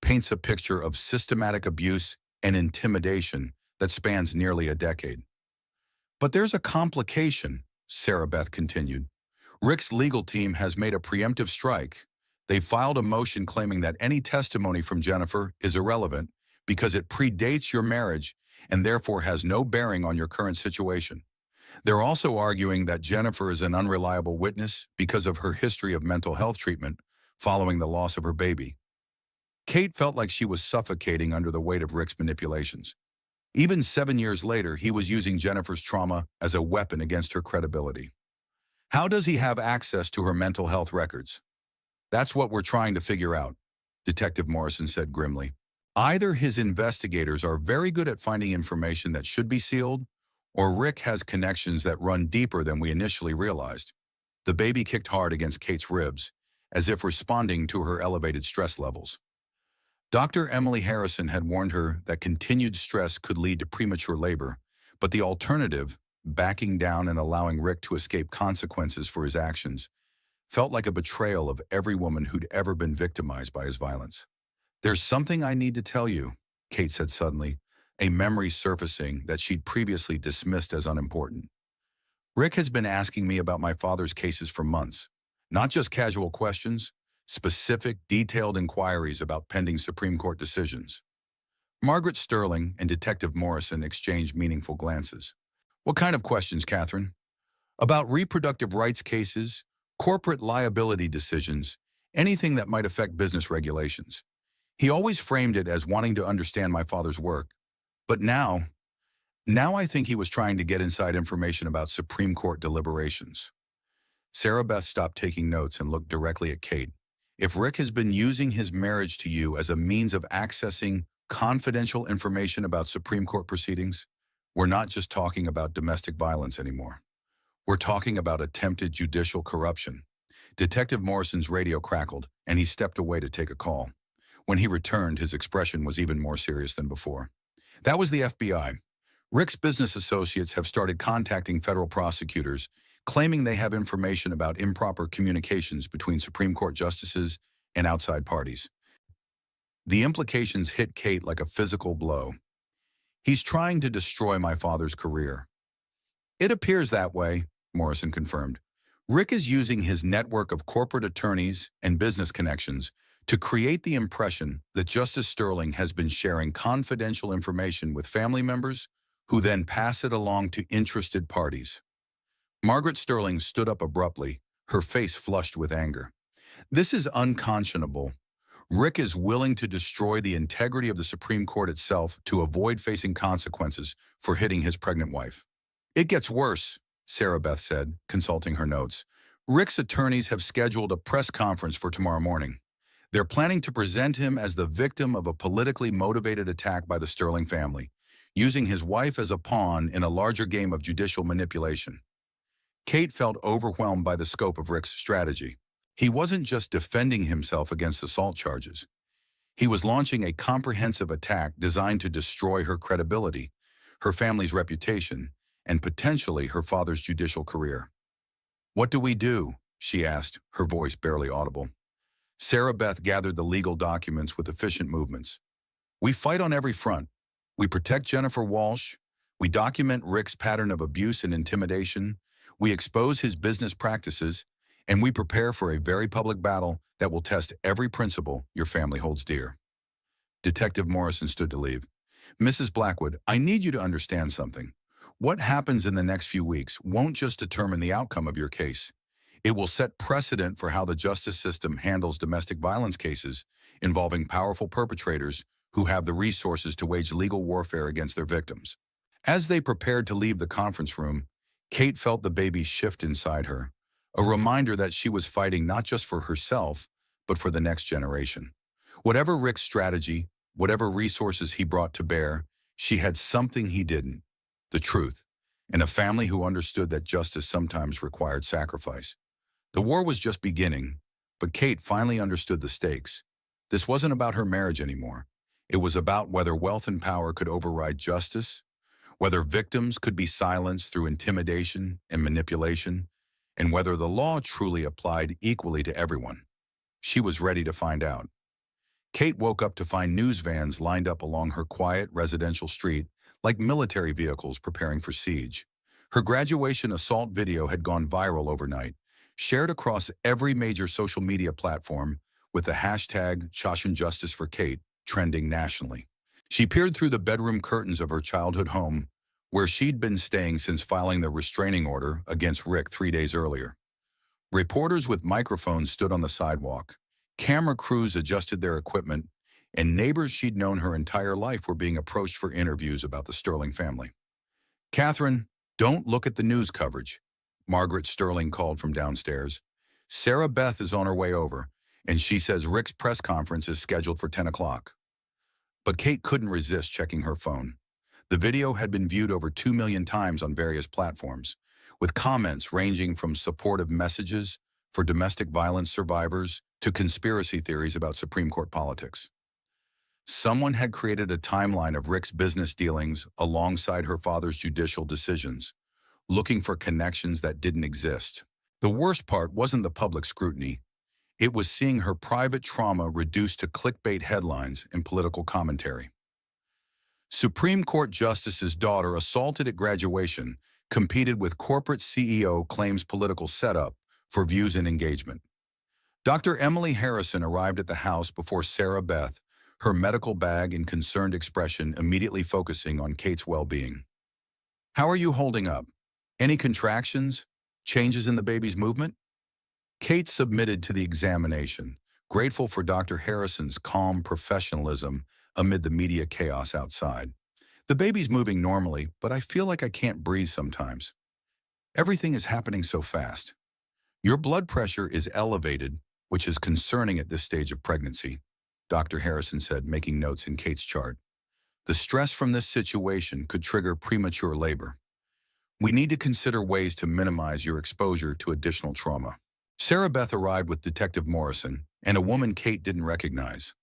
paints a picture of systematic abuse and intimidation that spans nearly a decade. But there's a complication, Sarah Beth continued. Rick's legal team has made a preemptive strike. They filed a motion claiming that any testimony from Jennifer is irrelevant because it predates your marriage and therefore has no bearing on your current situation. They're also arguing that Jennifer is an unreliable witness because of her history of mental health treatment following the loss of her baby. Kate felt like she was suffocating under the weight of Rick's manipulations. Even 7 years later, he was using Jennifer's trauma as a weapon against her credibility. How does he have access to her mental health records? That's what we're trying to figure out, Detective Morrison said grimly. Either his investigators are very good at finding information that should be sealed, or Rick has connections that run deeper than we initially realized. The baby kicked hard against Kate's ribs, as if responding to her elevated stress levels. Dr. Emily Harrison had warned her that continued stress could lead to premature labor, but the alternative, backing down and allowing Rick to escape consequences for his actions, felt like a betrayal of every woman who'd ever been victimized by his violence. There's something I need to tell you, Kate said suddenly, a memory surfacing that she'd previously dismissed as unimportant. Rick has been asking me about my father's cases for months. Not just casual questions, specific, detailed inquiries about pending Supreme Court decisions. Margaret Sterling and Detective Morrison exchanged meaningful glances. What kind of questions, Catherine? About reproductive rights cases, corporate liability decisions, anything that might affect business regulations. He always framed it as wanting to understand my father's work. But now I think he was trying to get inside information about Supreme Court deliberations. Sarah Beth stopped taking notes and looked directly at Kate. If Rick has been using his marriage to you as a means of accessing confidential information about Supreme Court proceedings, we're not just talking about domestic violence anymore. We're talking about attempted judicial corruption. Detective Morrison's radio crackled, and he stepped away to take a call. When he returned, his expression was even more serious than before. That was the FBI. Rick's business associates have started contacting federal prosecutors, claiming they have information about improper communications between Supreme Court justices and outside parties. The implications hit Kate like a physical blow. He's trying to destroy my father's career. It appears that way, Morrison confirmed. Rick is using his network of corporate attorneys and business connections to create the impression that Justice Sterling has been sharing confidential information with family members who then pass it along to interested parties. Margaret Sterling stood up abruptly, her face flushed with anger. This is unconscionable. Rick is willing to destroy the integrity of the Supreme Court itself to avoid facing consequences for hitting his pregnant wife. It gets worse, Sarah Beth said, consulting her notes. Rick's attorneys have scheduled a press conference for tomorrow morning. They're planning to present him as the victim of a politically motivated attack by the Sterling family, using his wife as a pawn in a larger game of judicial manipulation. Kate felt overwhelmed by the scope of Rick's strategy. He wasn't just defending himself against assault charges. He was launching a comprehensive attack designed to destroy her credibility, her family's reputation, and potentially her father's judicial career. "What do we do?" she asked, her voice barely audible. Sarah Beth gathered the legal documents with efficient movements. "We fight on every front. We protect Jennifer Walsh. We document Rick's pattern of abuse and intimidation. We expose his business practices. And we prepare for a very public battle that will test every principle your family holds dear." Detective Morrison stood to leave. "Mrs. Blackwood, I need you to understand something. What happens in the next few weeks won't just determine the outcome of your case. It will set precedent for how the justice system handles domestic violence cases involving powerful perpetrators who have the resources to wage legal warfare against their victims." As they prepared to leave the conference room, Kate felt the baby shift inside her, a reminder that she was fighting not just for herself, but for the next generation. Whatever Rick's strategy, whatever resources he brought to bear, she had something he didn't: the truth, and a family who understood that justice sometimes required sacrifice. The war was just beginning, but Kate finally understood the stakes. This wasn't about her marriage anymore. It was about whether wealth and power could override justice, whether victims could be silenced through intimidation and manipulation, and whether the law truly applied equally to everyone. She was ready to find out. Kate woke up to find news vans lined up along her quiet residential street like military vehicles preparing for siege. Her graduation assault video had gone viral overnight, shared across every major social media platform, with the hashtag #ChashanJusticeForKate trending nationally. She peered through the bedroom curtains of her childhood home, where she'd been staying since filing the restraining order against Rick 3 days earlier. Reporters with microphones stood on the sidewalk. Camera crews adjusted their equipment, and neighbors she'd known her entire life were being approached for interviews about the Sterling family. "Catherine, don't look at the news coverage," Margaret Sterling called from downstairs. "Sarah Beth is on her way over, and she says Rick's press conference is scheduled for 10 o'clock. But Kate couldn't resist checking her phone. The video had been viewed over 2 million times on various platforms, with comments ranging from supportive messages for domestic violence survivors to conspiracy theories about Supreme Court politics. Someone had created a timeline of Rick's business dealings alongside her father's judicial decisions, looking for connections that didn't exist. The worst part wasn't the public scrutiny. It was seeing her private trauma reduced to clickbait headlines and political commentary. "Supreme Court Justice's daughter assaulted at graduation, competed with corporate CEO claims political setup for views and engagement." Dr. Emily Harrison arrived at the house before Sarah Beth, her medical bag and concerned expression immediately focusing on Kate's well-being. "How are you holding up? Any contractions? Changes in the baby's movement?" Kate submitted to the examination, grateful for Dr. Harrison's calm professionalism amid the media chaos outside. "The baby's moving normally, but I feel like I can't breathe sometimes. Everything is happening so fast. Your blood pressure is elevated, which is concerning at this stage of pregnancy," Dr. Harrison said, making notes in Kate's chart. "The stress from this situation could trigger premature labor. We need to consider ways to minimize your exposure to additional trauma." Sarah Beth arrived with Detective Morrison and a woman Kate didn't recognize.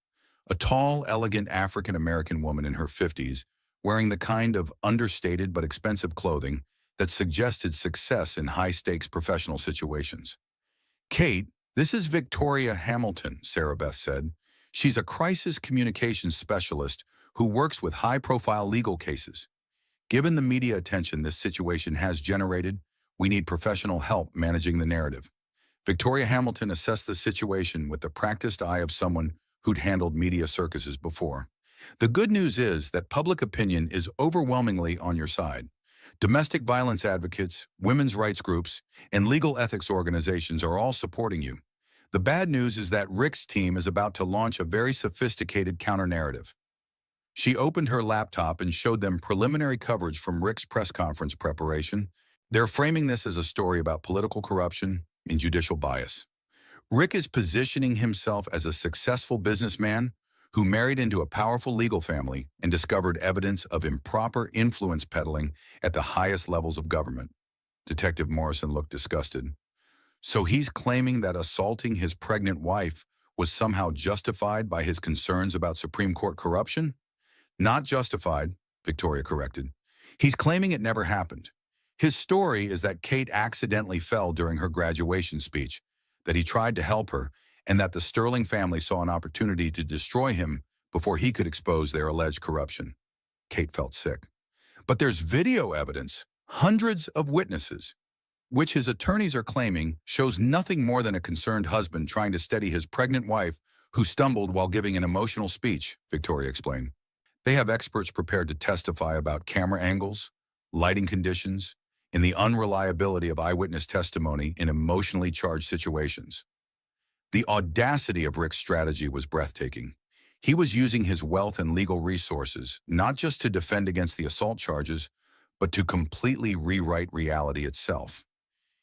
A tall, elegant African-American woman in her 50s, wearing the kind of understated but expensive clothing that suggested success in high-stakes professional situations. "Kate, this is Victoria Hamilton," Sarah Beth said. "She's a crisis communications specialist who works with high-profile legal cases. Given the media attention this situation has generated, we need professional help managing the narrative." Victoria Hamilton assessed the situation with the practiced eye of someone who'd handled media circuses before. "The good news is that public opinion is overwhelmingly on your side. Domestic violence advocates, women's rights groups, and legal ethics organizations are all supporting you. The bad news is that Rick's team is about to launch a very sophisticated counter-narrative." She opened her laptop and showed them preliminary coverage from Rick's press conference preparation. "They're framing this as a story about political corruption and judicial bias. Rick is positioning himself as a successful businessman who married into a powerful legal family and discovered evidence of improper influence peddling at the highest levels of government." Detective Morrison looked disgusted. "So he's claiming that assaulting his pregnant wife was somehow justified by his concerns about Supreme Court corruption?" "Not justified," Victoria corrected. "He's claiming it never happened. His story is that Kate accidentally fell during her graduation speech, that he tried to help her, and that the Sterling family saw an opportunity to destroy him before he could expose their alleged corruption. Kate felt sick. But there's video evidence, hundreds of witnesses, which his attorneys are claiming shows nothing more than a concerned husband trying to steady his pregnant wife who stumbled while giving an emotional speech, Victoria explained. They have experts prepared to testify about camera angles, lighting conditions, and the unreliability of eyewitness testimony in emotionally charged situations. The audacity of Rick's strategy was breathtaking. He was using his wealth and legal resources not just to defend against the assault charges, but to completely rewrite reality itself.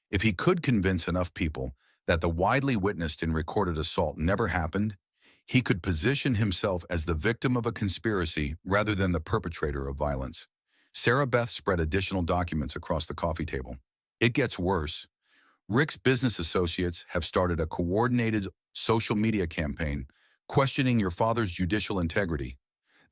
If he could convince enough people that the widely witnessed and recorded assault never happened, he could position himself as the victim of a conspiracy rather than the perpetrator of violence. Sarah Beth spread additional documents across the coffee table. It gets worse. Rick's business associates have started a coordinated social media campaign questioning your father's judicial integrity.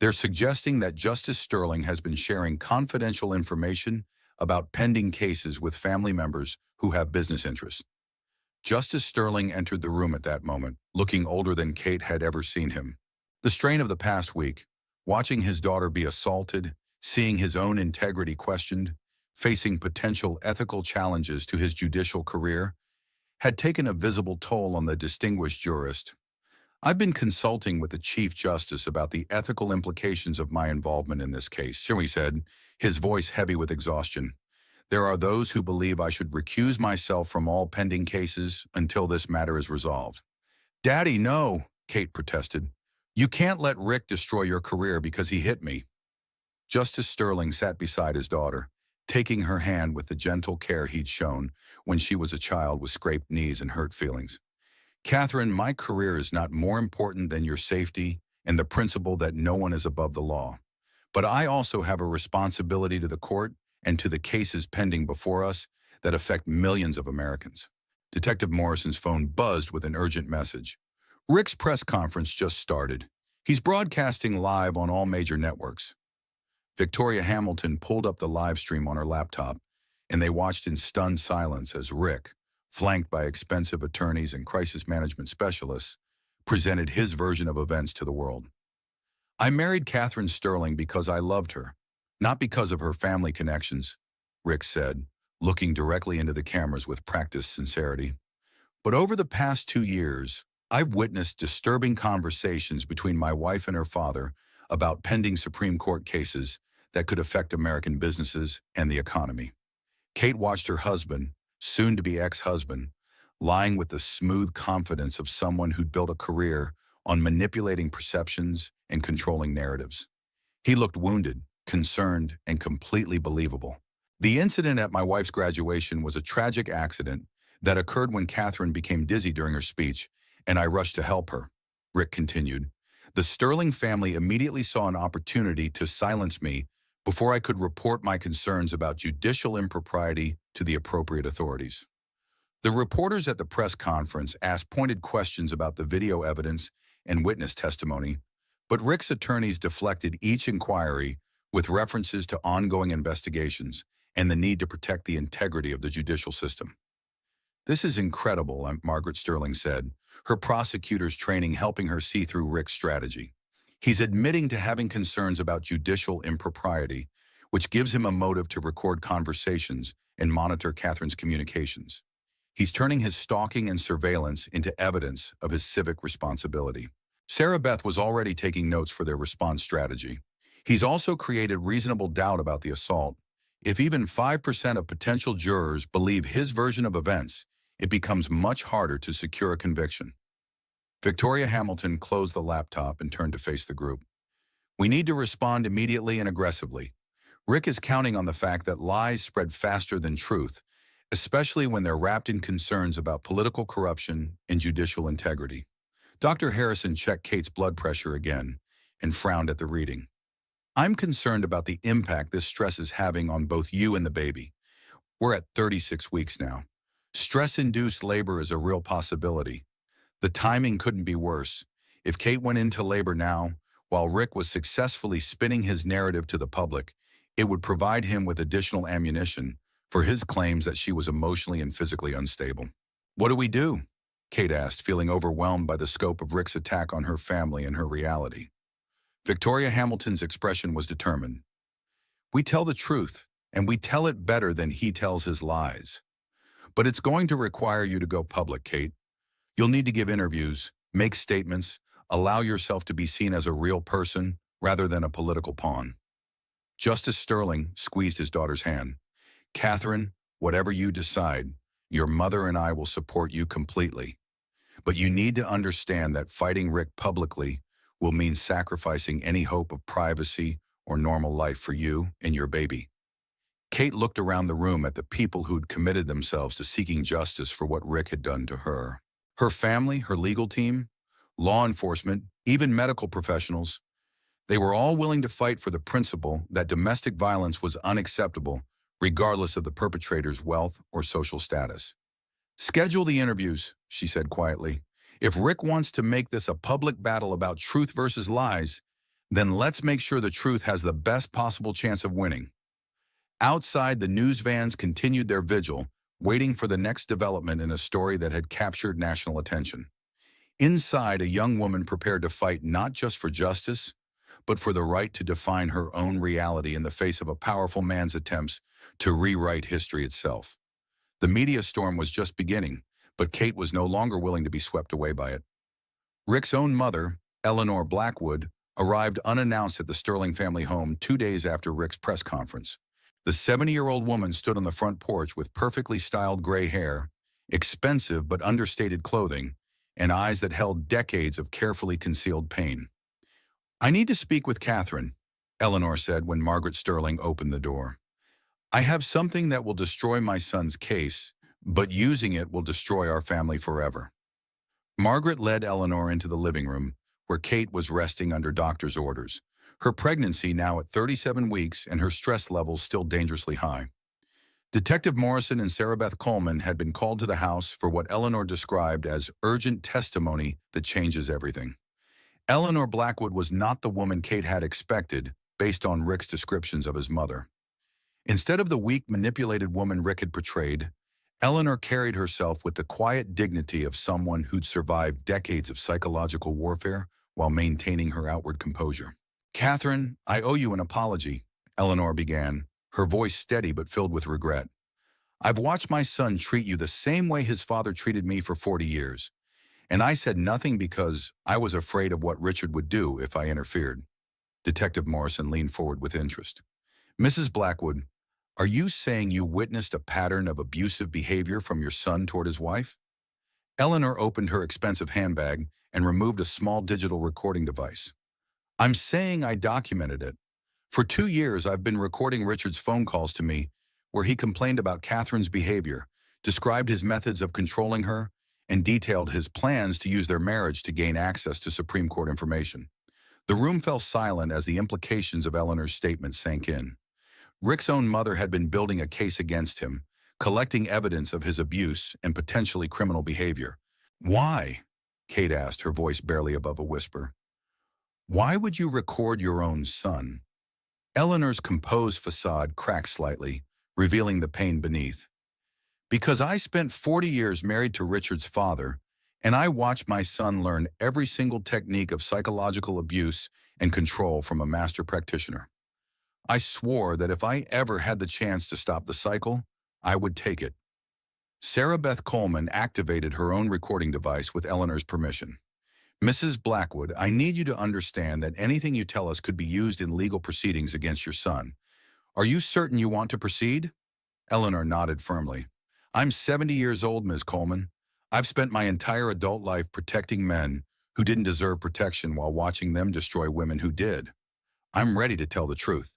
They're suggesting that Justice Sterling has been sharing confidential information about pending cases with family members who have business interests. Justice Sterling entered the room at that moment, looking older than Kate had ever seen him. The strain of the past week, watching his daughter be assaulted, seeing his own integrity questioned, facing potential ethical challenges to his judicial career, had taken a visible toll on the distinguished jurist. I've been consulting with the Chief Justice about the ethical implications of my involvement in this case, he said, his voice heavy with exhaustion. There are those who believe I should recuse myself from all pending cases until this matter is resolved. Daddy, no, Kate protested. You can't let Rick destroy your career because he hit me. Justice Sterling sat beside his daughter, taking her hand with the gentle care he'd shown when she was a child with scraped knees and hurt feelings. Catherine, my career is not more important than your safety and the principle that no one is above the law. But I also have a responsibility to the court and to the cases pending before us that affect millions of Americans. Detective Morrison's phone buzzed with an urgent message. Rick's press conference just started. He's broadcasting live on all major networks. Victoria Hamilton pulled up the live stream on her laptop, and they watched in stunned silence as Rick, flanked by expensive attorneys and crisis management specialists, presented his version of events to the world. I married Catherine Sterling because I loved her, not because of her family connections, Rick said, looking directly into the cameras with practiced sincerity. But over the past 2 years, I've witnessed disturbing conversations between my wife and her father about pending Supreme Court cases that could affect American businesses and the economy. Kate watched her husband, soon-to-be ex-husband, lying with the smooth confidence of someone who'd built a career on manipulating perceptions and controlling narratives. He looked wounded, concerned, and completely believable. The incident at my wife's graduation was a tragic accident that occurred when Catherine became dizzy during her speech, and I rushed to help her, Rick continued. The Sterling family immediately saw an opportunity to silence me before I could report my concerns about judicial impropriety to the appropriate authorities. The reporters at the press conference asked pointed questions about the video evidence and witness testimony, but Rick's attorneys deflected each inquiry with references to ongoing investigations and the need to protect the integrity of the judicial system. This is incredible, Margaret Sterling said, her prosecutor's training helping her see through Rick's strategy. He's admitting to having concerns about judicial impropriety, which gives him a motive to record conversations and monitor Catherine's communications. He's turning his stalking and surveillance into evidence of his civic responsibility. Sarah Beth was already taking notes for their response strategy. He's also created reasonable doubt about the assault. If even 5% of potential jurors believe his version of events, it becomes much harder to secure a conviction. Victoria Hamilton closed the laptop and turned to face the group. We need to respond immediately and aggressively. Rick is counting on the fact that lies spread faster than truth, especially when they're wrapped in concerns about political corruption and judicial integrity. Dr. Harrison checked Kate's blood pressure again and frowned at the reading. I'm concerned about the impact this stress is having on both you and the baby. We're at 36 weeks now. Stress-induced labor is a real possibility. The timing couldn't be worse. If Kate went into labor now, while Rick was successfully spinning his narrative to the public, it would provide him with additional ammunition for his claims that she was emotionally and physically unstable. "What do we do?" Kate asked, feeling overwhelmed by the scope of Rick's attack on her family and her reality. Victoria Hamilton's expression was determined. "We tell the truth, and we tell it better than he tells his lies. But it's going to require you to go public, Kate. You'll need to give interviews, make statements, allow yourself to be seen as a real person rather than a political pawn." Justice Sterling squeezed his daughter's hand. "Catherine, whatever you decide, your mother and I will support you completely. But you need to understand that fighting Rick publicly will mean sacrificing any hope of privacy or normal life for you and your baby." Kate looked around the room at the people who'd committed themselves to seeking justice for what Rick had done to her. Her family, her legal team, law enforcement, even medical professionals, they were all willing to fight for the principle that domestic violence was unacceptable, regardless of the perpetrator's wealth or social status. "Schedule the interviews," she said quietly. "If Rick wants to make this a public battle about truth versus lies, then let's make sure the truth has the best possible chance of winning." Outside, the news vans continued their vigil, waiting for the next development in a story that had captured national attention. Inside, a young woman prepared to fight not just for justice, but for the right to define her own reality in the face of a powerful man's attempts to rewrite history itself. The media storm was just beginning, but Kate was no longer willing to be swept away by it. Rick's own mother, Eleanor Blackwood, arrived unannounced at the Sterling family home 2 days after Rick's press conference. The 70-year-old woman stood on the front porch with perfectly styled gray hair, expensive but understated clothing, and eyes that held decades of carefully concealed pain. "I need to speak with Catherine," Eleanor said when Margaret Sterling opened the door. "I have something that will destroy my son's case, but using it will destroy our family forever." Margaret led Eleanor into the living room, where Kate was resting under doctor's orders, her pregnancy now at 37 weeks and her stress levels still dangerously high. Detective Morrison and Sarah Beth Coleman had been called to the house for what Eleanor described as urgent testimony that changes everything. Eleanor Blackwood was not the woman Kate had expected, based on Rick's descriptions of his mother. Instead of the weak, manipulated woman Rick had portrayed, Eleanor carried herself with the quiet dignity of someone who'd survived decades of psychological warfare while maintaining her outward composure. "Catherine, I owe you an apology," Eleanor began, her voice steady but filled with regret. "I've watched my son treat you the same way his father treated me for 40 years, and I said nothing because I was afraid of what Richard would do if I interfered." Detective Morrison leaned forward with interest. "Mrs. Blackwood, are you saying you witnessed a pattern of abusive behavior from your son toward his wife?" Eleanor opened her expensive handbag and removed a small digital recording device. "I'm saying I documented it. For 2 years, I've been recording Richard's phone calls to me where he complained about Catherine's behavior, described his methods of controlling her, and detailed his plans to use their marriage to gain access to Supreme Court information." The room fell silent as the implications of Eleanor's statement sank in. Rick's own mother had been building a case against him, collecting evidence of his abuse and potentially criminal behavior. "Why?" Kate asked, her voice barely above a whisper. "Why would you record your own son?" Eleanor's composed facade cracked slightly, revealing the pain beneath. "Because I spent 40 years married to Richard's father, and I watched my son learn every single technique of psychological abuse and control from a master practitioner. I swore that if I ever had the chance to stop the cycle, I would take it." Sarah Beth Coleman activated her own recording device with Eleanor's permission. "Mrs. Blackwood, I need you to understand that anything you tell us could be used in legal proceedings against your son. Are you certain you want to proceed?" Eleanor nodded firmly. "I'm 70 years old, Ms. Coleman. I've spent my entire adult life protecting men who didn't deserve protection while watching them destroy women who did. I'm ready to tell the truth."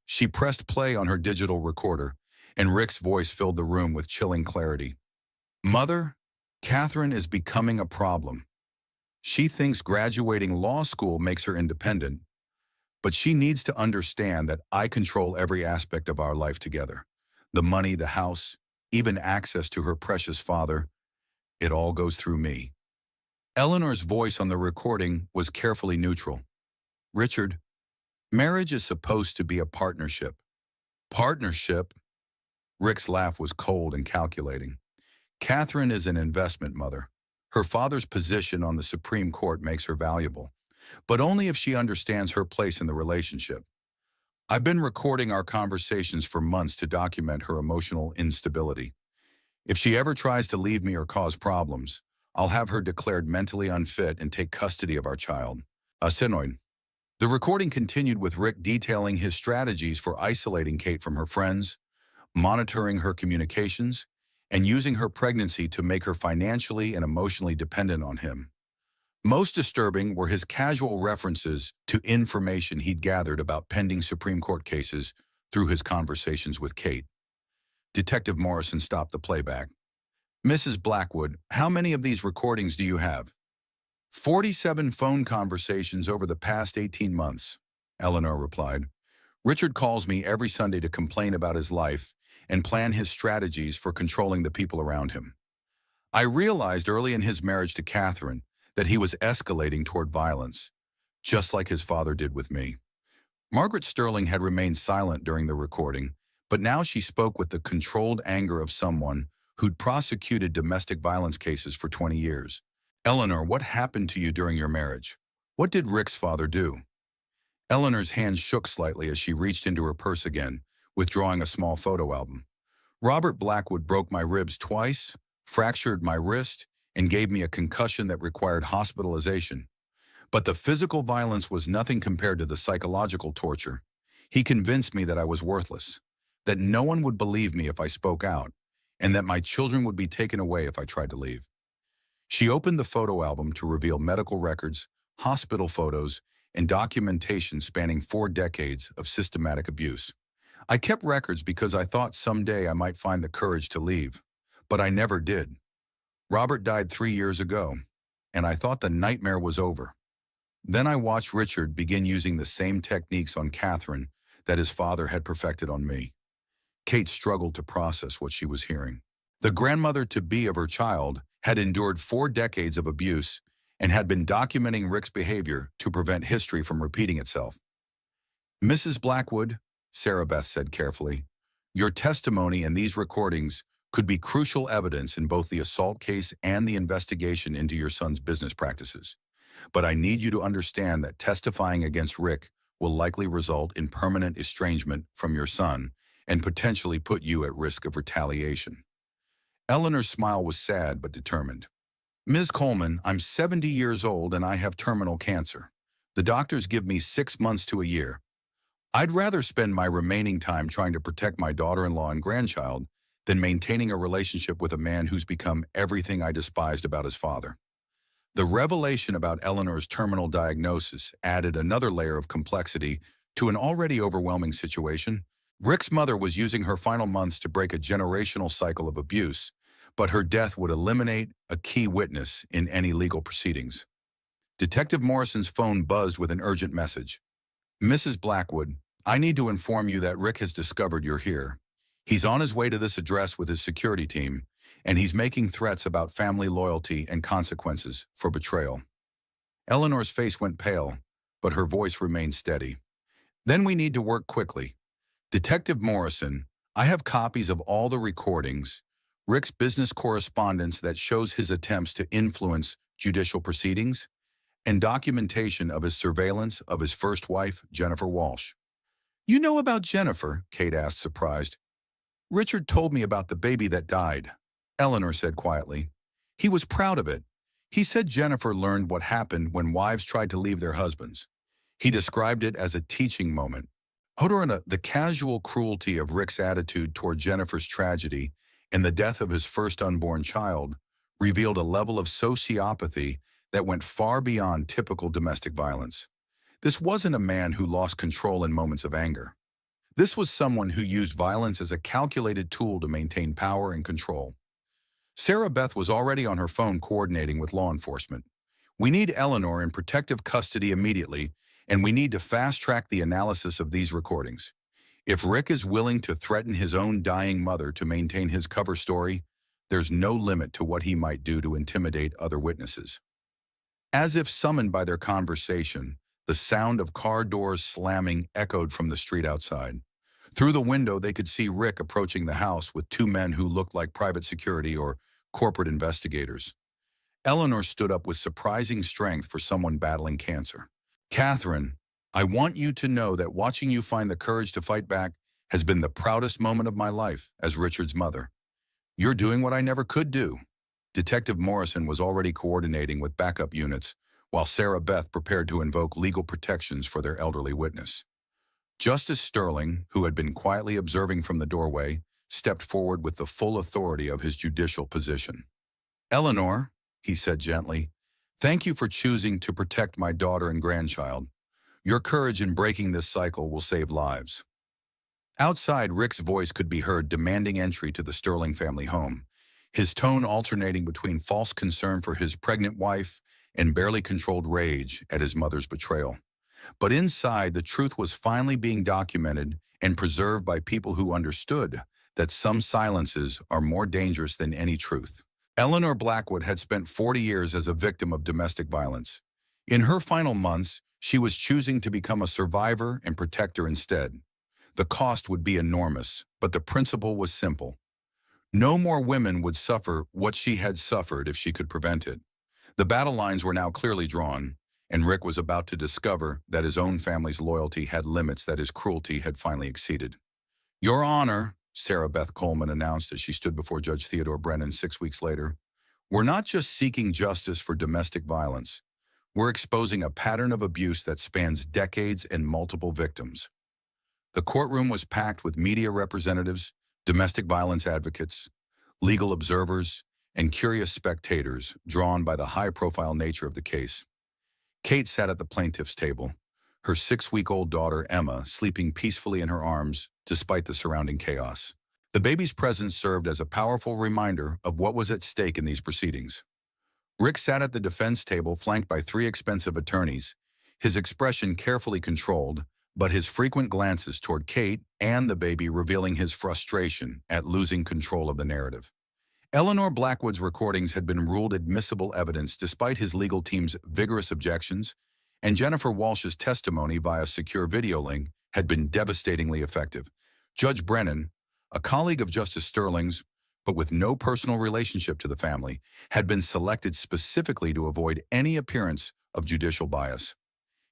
She pressed play on her digital recorder, and Rick's voice filled the room with chilling clarity. "Mother, Catherine is becoming a problem. She thinks graduating law school makes her independent, but she needs to understand that I control every aspect of our life together. The money, the house, even access to her precious father, it all goes through me." Eleanor's voice on the recording was carefully neutral. "Richard, marriage is supposed to be a partnership." "Partnership?" Rick's laugh was cold and calculating. Catherine is an investment mother. Her father's position on the Supreme Court makes her valuable, but only if she understands her place in the relationship. I've been recording our conversations for months to document her emotional instability. If she ever tries to leave me or cause problems, I'll have her declared mentally unfit and take custody of our child. Sinoid. The recording continued with Rick detailing his strategies for isolating Kate from her friends, monitoring her communications, and using her pregnancy to make her financially and emotionally dependent on him. Most disturbing were his casual references to information he'd gathered about pending Supreme Court cases through his conversations with Kate. Detective Morrison stopped the playback. "Mrs. Blackwood, how many of these recordings do you have?" 47 phone conversations over the past 18 months, Eleanor replied. "Richard calls me every Sunday to complain about his life and plan his strategies for controlling the people around him. I realized early in his marriage to Catherine that he was escalating toward violence, just like his father did with me." Margaret Sterling had remained silent during the recording, but now she spoke with the controlled anger of someone who'd prosecuted domestic violence cases for 20 years. "Eleanor, what happened to you during your marriage? What did Rick's father do?" Eleanor's hands shook slightly as she reached into her purse again, withdrawing a small photo album. "Robert Blackwood broke my ribs twice, fractured my wrist, and gave me a concussion that required hospitalization. But the physical violence was nothing compared to the psychological torture. He convinced me that I was worthless, that no one would believe me if I spoke out, and that my children would be taken away if I tried to leave." She opened the photo album to reveal medical records, hospital photos, and documentation spanning 4 decades of systematic abuse. "I kept records because I thought someday I might find the courage to leave, but I never did. Robert died 3 years ago, and I thought the nightmare was over. Then I watched Richard begin using the same techniques on Catherine that his father had perfected on me." Kate struggled to process what she was hearing. The grandmother-to-be of her child had endured 4 decades of abuse and had been documenting Rick's behavior to prevent history from repeating itself. "Mrs. Blackwood," Sarah Beth said carefully, "your testimony and these recordings could be crucial evidence in both the assault case and the investigation into your son's business practices. But I need you to understand that testifying against Rick will likely result in permanent estrangement from your son and potentially put you at risk of retaliation." Eleanor's smile was sad but determined. "Ms. Coleman, I'm 70 years old and I have terminal cancer. The doctors give me 6 months to a year. I'd rather spend my remaining time trying to protect my daughter-in-law and grandchild than maintaining a relationship with a man who's become everything I despised about his father." The revelation about Eleanor's terminal diagnosis added another layer of complexity to an already overwhelming situation. Rick's mother was using her final months to break a generational cycle of abuse, but her death would eliminate a key witness in any legal proceedings. Detective Morrison's phone buzzed with an urgent message. "Mrs. Blackwood, I need to inform you that Rick has discovered you're here. He's on his way to this address with his security team, and he's making threats about family loyalty and consequences for betrayal." Eleanor's face went pale, but her voice remained steady. "Then we need to work quickly. Detective Morrison, I have copies of all the recordings, Rick's business correspondence that shows his attempts to influence judicial proceedings, and documentation of his surveillance of his first wife, Jennifer Walsh." "You know about Jennifer?" Kate asked, surprised. "Richard told me about the baby that died," Eleanor said quietly. "He was proud of it. He said Jennifer learned what happened when wives tried to leave their husbands. He described it as a teaching moment." Hodorina, the casual cruelty of Rick's attitude toward Jennifer's tragedy and the death of his first unborn child revealed a level of sociopathy that went far beyond typical domestic violence. This wasn't a man who lost control in moments of anger. This was someone who used violence as a calculated tool to maintain power and control. Sarah Beth was already on her phone coordinating with law enforcement. "We need Eleanor in protective custody immediately, and we need to fast-track the analysis of these recordings. If Rick is willing to threaten his own dying mother to maintain his cover story, there's no limit to what he might do to intimidate other witnesses." As if summoned by their conversation, the sound of car doors slamming echoed from the street outside. Through the window, they could see Rick approaching the house with two men who looked like private security or corporate investigators. Eleanor stood up with surprising strength for someone battling cancer. "Catherine, I want you to know that watching you find the courage to fight back has been the proudest moment of my life as Richard's mother. You're doing what I never could do." Detective Morrison was already coordinating with backup units, while Sarah Beth prepared to invoke legal protections for their elderly witness. Justice Sterling, who had been quietly observing from the doorway, stepped forward with the full authority of his judicial position. "Eleanor," he said gently, "thank you for choosing to protect my daughter and grandchild. Your courage in breaking this cycle will save lives." Outside, Rick's voice could be heard demanding entry to the Sterling family home, his tone alternating between false concern for his pregnant wife and barely controlled rage at his mother's betrayal. But inside, the truth was finally being documented and preserved by people who understood that some silences are more dangerous than any truth. Eleanor Blackwood had spent 40 years as a victim of domestic violence. In her final months, she was choosing to become a survivor and protector instead. The cost would be enormous, but the principle was simple. No more women would suffer what she had suffered if she could prevent it. The battle lines were now clearly drawn, and Rick was about to discover that his own family's loyalty had limits that his cruelty had finally exceeded. "Your Honor," Sarah Beth Coleman announced as she stood before Judge Theodore Brennan 6 weeks later, "we're not just seeking justice for domestic violence. We're exposing a pattern of abuse that spans decades and multiple victims." The courtroom was packed with media representatives, domestic violence advocates, legal observers, and curious spectators drawn by the high-profile nature of the case. Kate sat at the plaintiff's table, her 6-week-old daughter, Emma, sleeping peacefully in her arms despite the surrounding chaos. The baby's presence served as a powerful reminder of what was at stake in these proceedings. Rick sat at the defense table flanked by 3 expensive attorneys, his expression carefully controlled, but his frequent glances toward Kate and the baby revealing his frustration at losing control of the narrative. Eleanor Blackwood's recordings had been ruled admissible evidence despite his legal team's vigorous objections, and Jennifer Walsh's testimony via secure video link had been devastatingly effective. Judge Brennan, a colleague of Justice Sterling's, but with no personal relationship to the family, had been selected specifically to avoid any appearance of judicial bias.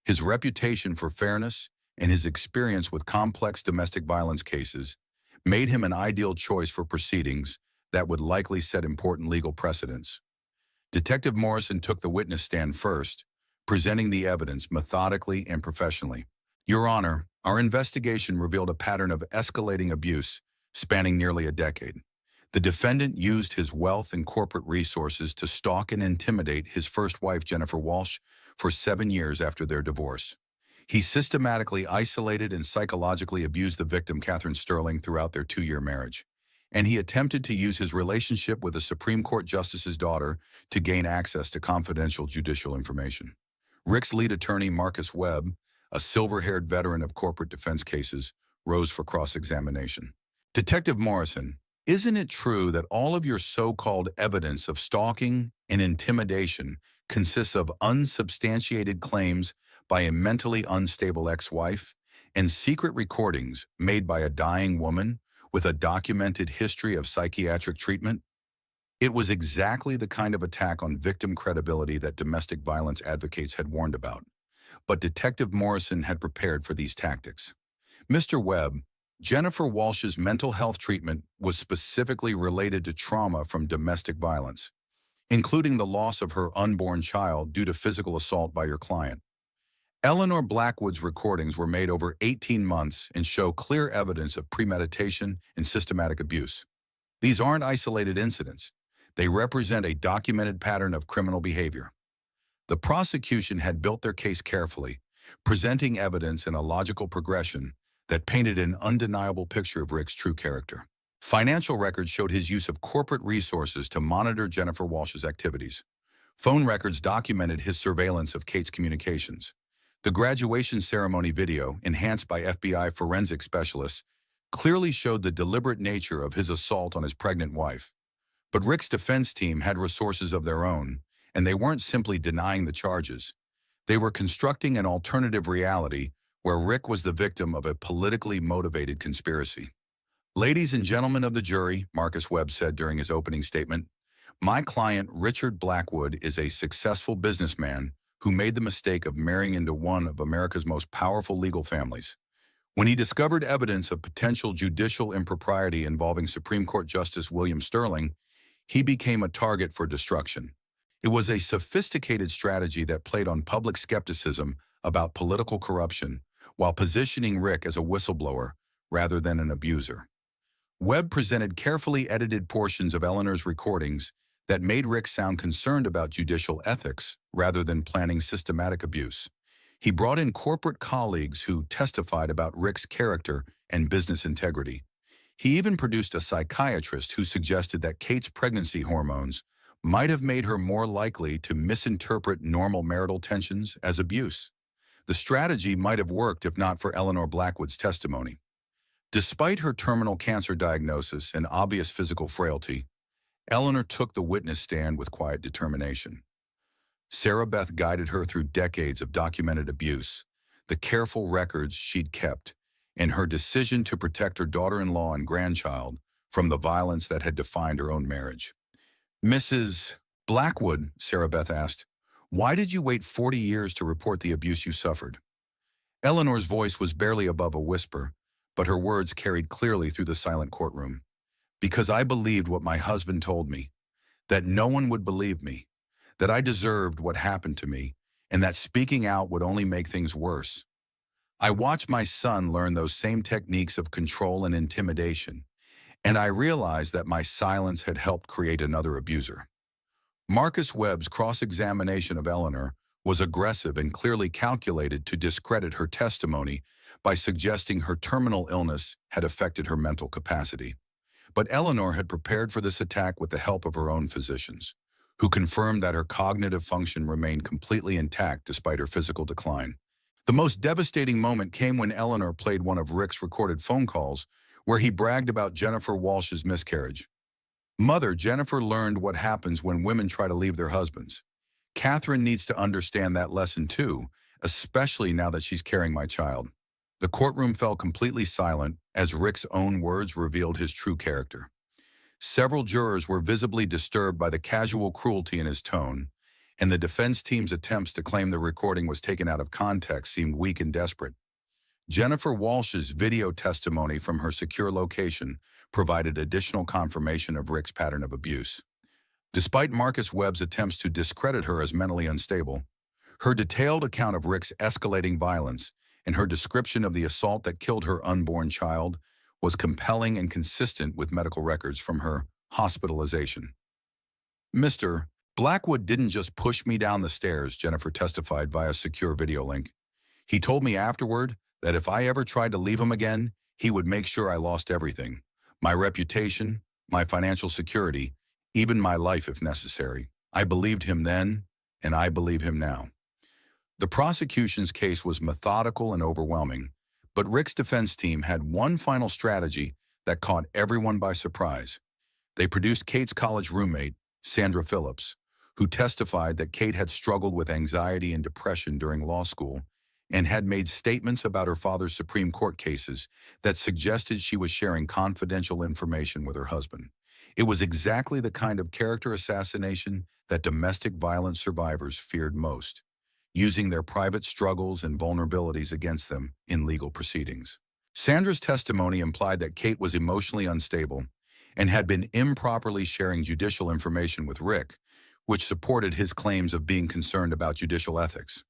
His reputation for fairness and his experience with complex domestic violence cases made him an ideal choice for proceedings that would likely set important legal precedents. Detective Morrison took the witness stand first, presenting the evidence methodically and professionally. "Your Honor, our investigation revealed a pattern of escalating abuse spanning nearly a decade. The defendant used his wealth and corporate resources to stalk and intimidate his first wife, Jennifer Walsh, for 7 years after their divorce. He systematically isolated and psychologically abused the victim, Catherine Sterling, throughout their 2-year marriage. And he attempted to use his relationship with a Supreme Court justice's daughter to gain access to confidential judicial information." Rick's lead attorney, Marcus Webb, a silver-haired veteran of corporate defense cases, rose for cross-examination. "Detective Morrison, isn't it true that all of your so-called evidence of stalking and intimidation consists of unsubstantiated claims by a mentally unstable ex-wife and secret recordings made by a dying woman with a documented history of psychiatric treatment?" It was exactly the kind of attack on victim credibility that domestic violence advocates had warned about. But Detective Morrison had prepared for these tactics. "Mr. Webb, Jennifer Walsh's mental health treatment was specifically related to trauma from domestic violence, including the loss of her unborn child due to physical assault by your client. Eleanor Blackwood's recordings were made over 18 months and show clear evidence of premeditation and systematic abuse. These aren't isolated incidents. They represent a documented pattern of criminal behavior." The prosecution had built their case carefully, presenting evidence in a logical progression that painted an undeniable picture of Rick's true character. Financial records showed his use of corporate resources to monitor Jennifer Walsh's activities. Phone records documented his surveillance of Kate's communications. The graduation ceremony video, enhanced by FBI forensic specialists, clearly showed the deliberate nature of his assault on his pregnant wife. But Rick's defense team had resources of their own, and they weren't simply denying the charges. They were constructing an alternative reality where Rick was the victim of a politically motivated conspiracy. "Ladies and gentlemen of the jury," Marcus Webb said during his opening statement, "my client, Richard Blackwood, is a successful businessman who made the mistake of marrying into one of America's most powerful legal families. When he discovered evidence of potential judicial impropriety involving Supreme Court Justice William Sterling, he became a target for destruction. It was a sophisticated strategy that played on public skepticism about political corruption while positioning Rick as a whistleblower rather than an abuser." Webb presented carefully edited portions of Eleanor's recordings that made Rick sound concerned about judicial ethics rather than planning systematic abuse. He brought in corporate colleagues who testified about Rick's character and business integrity. He even produced a psychiatrist who suggested that Kate's pregnancy hormones might have made her more likely to misinterpret normal marital tensions as abuse. The strategy might have worked if not for Eleanor Blackwood's testimony. Despite her terminal cancer diagnosis and obvious physical frailty, Eleanor took the witness stand with quiet determination. Sarah Beth guided her through decades of documented abuse, the careful records she'd kept, and her decision to protect her daughter-in-law and grandchild from the violence that had defined her own marriage. "Mrs. Blackwood," Sarah Beth asked, "why did you wait 40 years to report the abuse you suffered?" Eleanor's voice was barely above a whisper, but her words carried clearly through the silent courtroom. "Because I believed what my husband told me, that no one would believe me, that I deserved what happened to me, and that speaking out would only make things worse. I watched my son learn those same techniques of control and intimidation, and I realized that my silence had helped create another abuser." Marcus Webb's cross-examination of Eleanor was aggressive and clearly calculated to discredit her testimony by suggesting her terminal illness had affected her mental capacity. But Eleanor had prepared for this attack with the help of her own physicians, who confirmed that her cognitive function remained completely intact despite her physical decline. The most devastating moment came when Eleanor played one of Rick's recorded phone calls where he bragged about Jennifer Walsh's miscarriage. "Mother, Jennifer learned what happens when women try to leave their husbands. Catherine needs to understand that lesson too, especially now that she's carrying my child." The courtroom fell completely silent as Rick's own words revealed his true character. Several jurors were visibly disturbed by the casual cruelty in his tone, and the defense team's attempts to claim the recording was taken out of context seemed weak and desperate. Jennifer Walsh's video testimony from her secure location provided additional confirmation of Rick's pattern of abuse. Despite Marcus Webb's attempts to discredit her as mentally unstable, her detailed account of Rick's escalating violence and her description of the assault that killed her unborn child was compelling and consistent with medical records from her hospitalization. "Mr. Blackwood didn't just push me down the stairs," Jennifer testified via secure video link. "He told me afterward that if I ever tried to leave him again, he would make sure I lost everything. My reputation, my financial security, even my life if necessary. I believed him then, and I believe him now." The prosecution's case was methodical and overwhelming, but Rick's defense team had one final strategy that caught everyone by surprise. They produced Kate's college roommate, Sandra Phillips, who testified that Kate had struggled with anxiety and depression during law school and had made statements about her father's Supreme Court cases that suggested she was sharing confidential information with her husband. It was exactly the kind of character assassination that domestic violence survivors feared most, using their private struggles and vulnerabilities against them in legal proceedings. Sandra's testimony implied that Kate was emotionally unstable and had been improperly sharing judicial information with Rick, which supported his claims of being concerned about judicial ethics.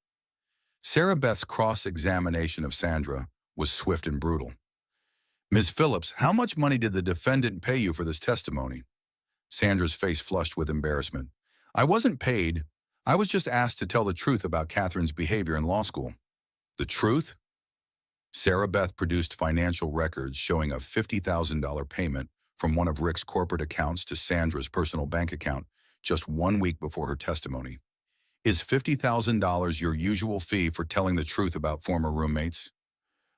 Sarah Beth's cross-examination of Sandra was swift and brutal. "Ms. Phillips, how much money did the defendant pay you for this testimony?" Sandra's face flushed with embarrassment. "I wasn't paid. I was just asked to tell the truth about Catherine's behavior in law school." "The truth?" Sarah Beth produced financial records showing a $50,000 payment from one of Rick's corporate accounts to Sandra's personal bank account just 1 week before her testimony. "Is $50,000 your usual fee for telling the truth about former roommates?"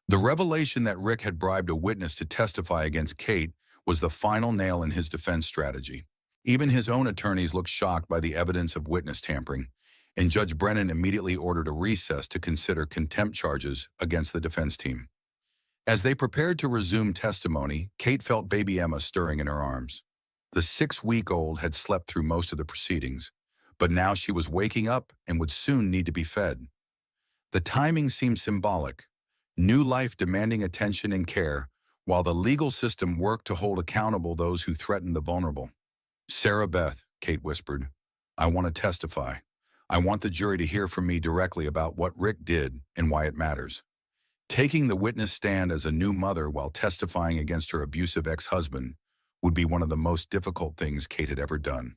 The revelation that Rick had bribed a witness to testify against Kate was the final nail in his defense strategy. Even his own attorneys looked shocked by the evidence of witness tampering, and Judge Brennan immediately ordered a recess to consider contempt charges against the defense team. As they prepared to resume testimony, Kate felt baby Emma stirring in her arms. The 6-week-old had slept through most of the proceedings, but now she was waking up and would soon need to be fed. The timing seemed symbolic, new life demanding attention and care, while the legal system worked to hold accountable those who threatened the vulnerable. "Sarah Beth," Kate whispered, "I want to testify. I want the jury to hear from me directly about what Rick did and why it matters." Taking the witness stand as a new mother while testifying against her abusive ex-husband would be one of the most difficult things Kate had ever done.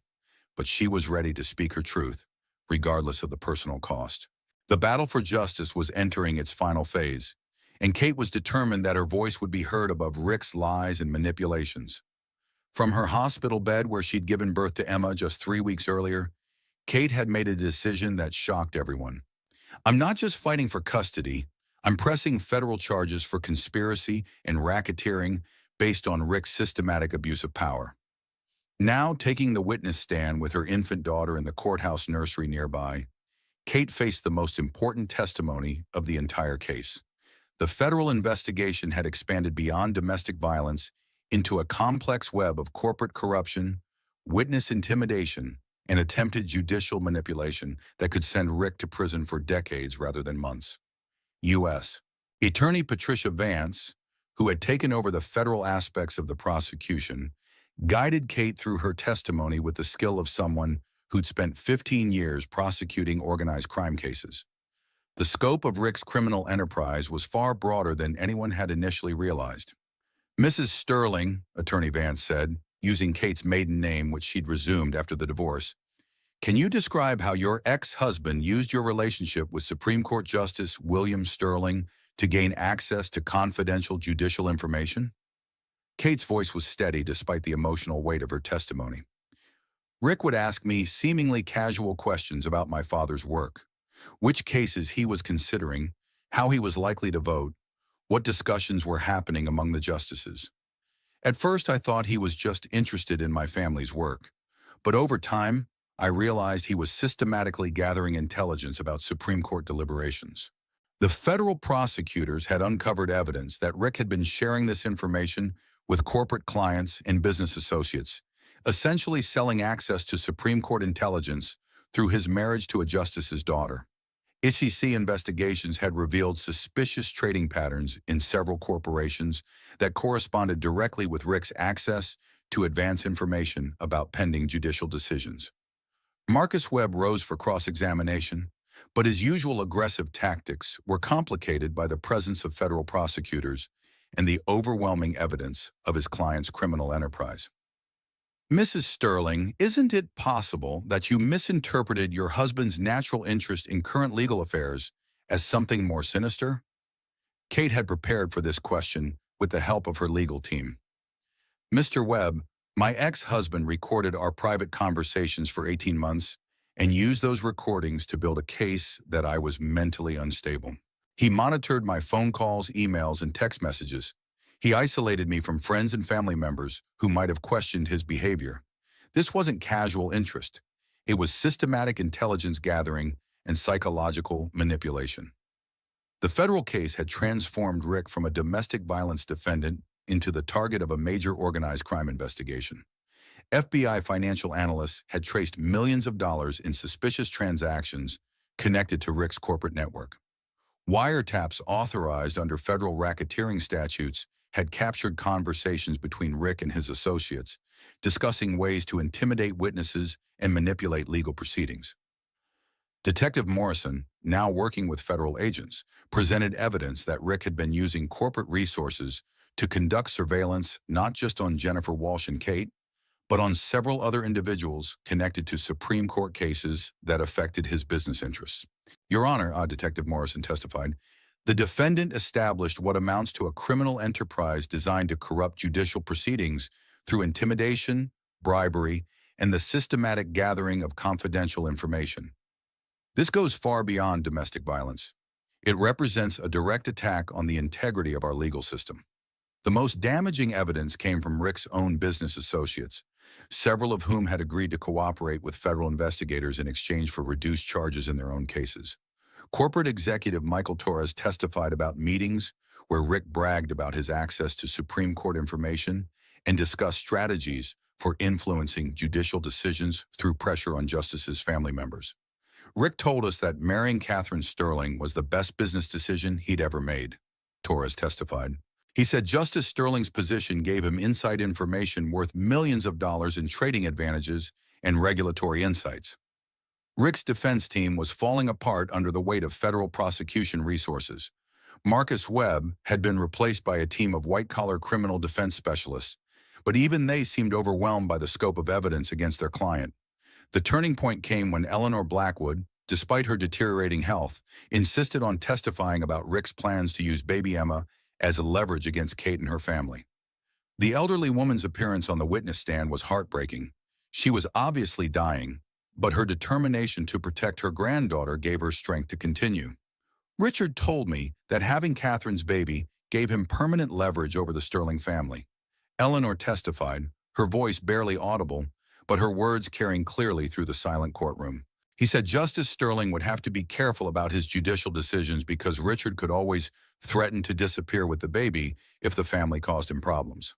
But she was ready to speak her truth, regardless of the personal cost. The battle for justice was entering its final phase, and Kate was determined that her voice would be heard above Rick's lies and manipulations. From her hospital bed where she'd given birth to Emma just 3 weeks earlier, Kate had made a decision that shocked everyone. "I'm not just fighting for custody, I'm pressing federal charges for conspiracy and racketeering based on Rick's systematic abuse of power." Now, taking the witness stand with her infant daughter in the courthouse nursery nearby, Kate faced the most important testimony of the entire case. The federal investigation had expanded beyond domestic violence into a complex web of corporate corruption, witness intimidation, and attempted judicial manipulation that could send Rick to prison for decades rather than months. U.S. Attorney Patricia Vance, who had taken over the federal aspects of the prosecution, guided Kate through her testimony with the skill of someone who'd spent 15 years prosecuting organized crime cases. The scope of Rick's criminal enterprise was far broader than anyone had initially realized. "Mrs. Sterling," Attorney Vance said, using Kate's maiden name, which she'd resumed after the divorce, "can you describe how your ex-husband used your relationship with Supreme Court Justice William Sterling to gain access to confidential judicial information?" Kate's voice was steady despite the emotional weight of her testimony. "Rick would ask me seemingly casual questions about my father's work, which cases he was considering, how he was likely to vote, what discussions were happening among the justices. At first, I thought he was just interested in my family's work, but over time, I realized he was systematically gathering intelligence about Supreme Court deliberations. The federal prosecutors had uncovered evidence that Rick had been sharing this information with corporate clients and business associates, essentially selling access to Supreme Court intelligence through his marriage to a justice's daughter. SEC investigations had revealed suspicious trading patterns in several corporations that corresponded directly with Rick's access to advance information about pending judicial decisions. Marcus Webb rose for cross-examination, but his usual aggressive tactics were complicated by the presence of federal prosecutors and the overwhelming evidence of his client's criminal enterprise. "Mrs. Sterling, isn't it possible that you misinterpreted your husband's natural interest in current legal affairs as something more sinister?" Kate had prepared for this question with the help of her legal team. "Mr. Webb, my ex-husband recorded our private conversations for 18 months and used those recordings to build a case that I was mentally unstable. He monitored my phone calls, emails, and text messages. He isolated me from friends and family members who might have questioned his behavior. This wasn't casual interest. It was systematic intelligence gathering and psychological manipulation." The federal case had transformed Rick from a domestic violence defendant into the target of a major organized crime investigation. FBI financial analysts had traced millions of dollars in suspicious transactions connected to Rick's corporate network. Wiretaps authorized under federal racketeering statutes had captured conversations between Rick and his associates, discussing ways to intimidate witnesses and manipulate legal proceedings. Detective Morrison, now working with federal agents, presented evidence that Rick had been using corporate resources to conduct surveillance not just on Jennifer Walsh and Kate, but on several other individuals connected to Supreme Court cases that affected his business interests. "Your Honor," Detective Morrison testified, "the defendant established what amounts to a criminal enterprise designed to corrupt judicial proceedings through intimidation, bribery, and the systematic gathering of confidential information. This goes far beyond domestic violence. It represents a direct attack on the integrity of our legal system." The most damaging evidence came from Rick's own business associates, several of whom had agreed to cooperate with federal investigators in exchange for reduced charges in their own cases. Corporate executive Michael Torres testified about meetings where Rick bragged about his access to Supreme Court information and discussed strategies for influencing judicial decisions through pressure on Justice's family members. Rick told us that marrying Catherine Sterling was the best business decision he'd ever made, Torres testified. He said Justice Sterling's position gave him inside information worth millions of dollars in trading advantages and regulatory insights. Rick's defense team was falling apart under the weight of federal prosecution resources. Marcus Webb had been replaced by a team of white-collar criminal defense specialists, but even they seemed overwhelmed by the scope of evidence against their client. The turning point came when Eleanor Blackwood, despite her deteriorating health, insisted on testifying about Rick's plans to use baby Emma as a leverage against Kate and her family. The elderly woman's appearance on the witness stand was heartbreaking. She was obviously dying, but her determination to protect her granddaughter gave her strength to continue. Richard told me that having Catherine's baby gave him permanent leverage over the Sterling family. Eleanor testified, her voice barely audible, but her words carrying clearly through the silent courtroom. He said Justice Sterling would have to be careful about his judicial decisions because Richard could always threaten to disappear with the baby if the family caused him problems.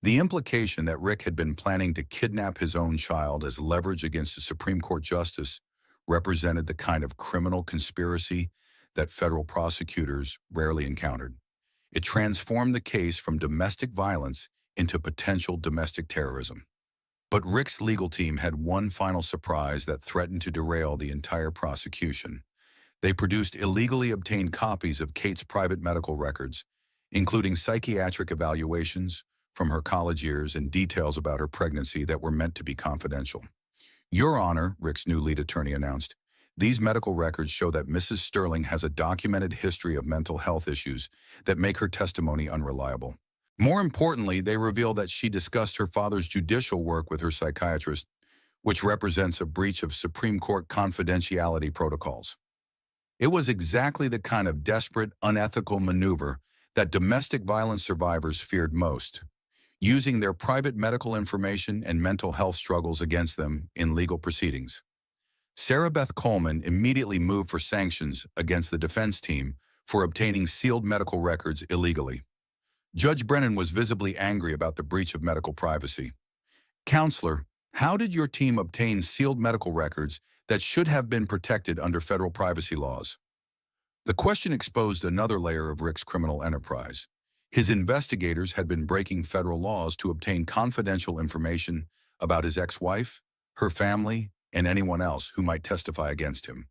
The implication that Rick had been planning to kidnap his own child as leverage against a Supreme Court justice represented the kind of criminal conspiracy that federal prosecutors rarely encountered. It transformed the case from domestic violence into potential domestic terrorism. But Rick's legal team had one final surprise that threatened to derail the entire prosecution. They produced illegally obtained copies of Kate's private medical records, including psychiatric evaluations from her college years and details about her pregnancy that were meant to be confidential. Your Honor, Rick's new lead attorney announced, these medical records show that Mrs. Sterling has a documented history of mental health issues that make her testimony unreliable. More importantly, they reveal that she discussed her father's judicial work with her psychiatrist, which represents a breach of Supreme Court confidentiality protocols. It was exactly the kind of desperate, unethical maneuver that domestic violence survivors feared most, using their private medical information and mental health struggles against them in legal proceedings. Sarah Beth Coleman immediately moved for sanctions against the defense team for obtaining sealed medical records illegally. Judge Brennan was visibly angry about the breach of medical privacy. Counselor, how did your team obtain sealed medical records that should have been protected under federal privacy laws? The question exposed another layer of Rick's criminal enterprise. His investigators had been breaking federal laws to obtain confidential information about his ex-wife, her family, and anyone else who might testify against him.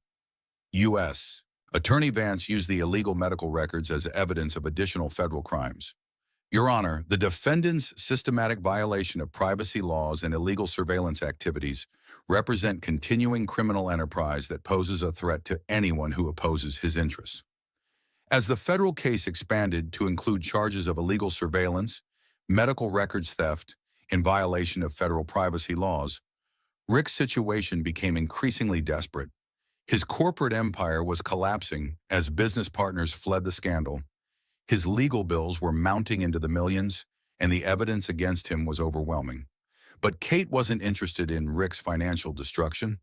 U.S. Attorney Vance used the illegal medical records as evidence of additional federal crimes. Your Honor, the defendant's systematic violation of privacy laws and illegal surveillance activities represent continuing criminal enterprise that poses a threat to anyone who opposes his interests. As the federal case expanded to include charges of illegal surveillance, medical records theft, and violation of federal privacy laws, Rick's situation became increasingly desperate. His corporate empire was collapsing as business partners fled the scandal. His legal bills were mounting into the millions, and the evidence against him was overwhelming. But Kate wasn't interested in Rick's financial destruction.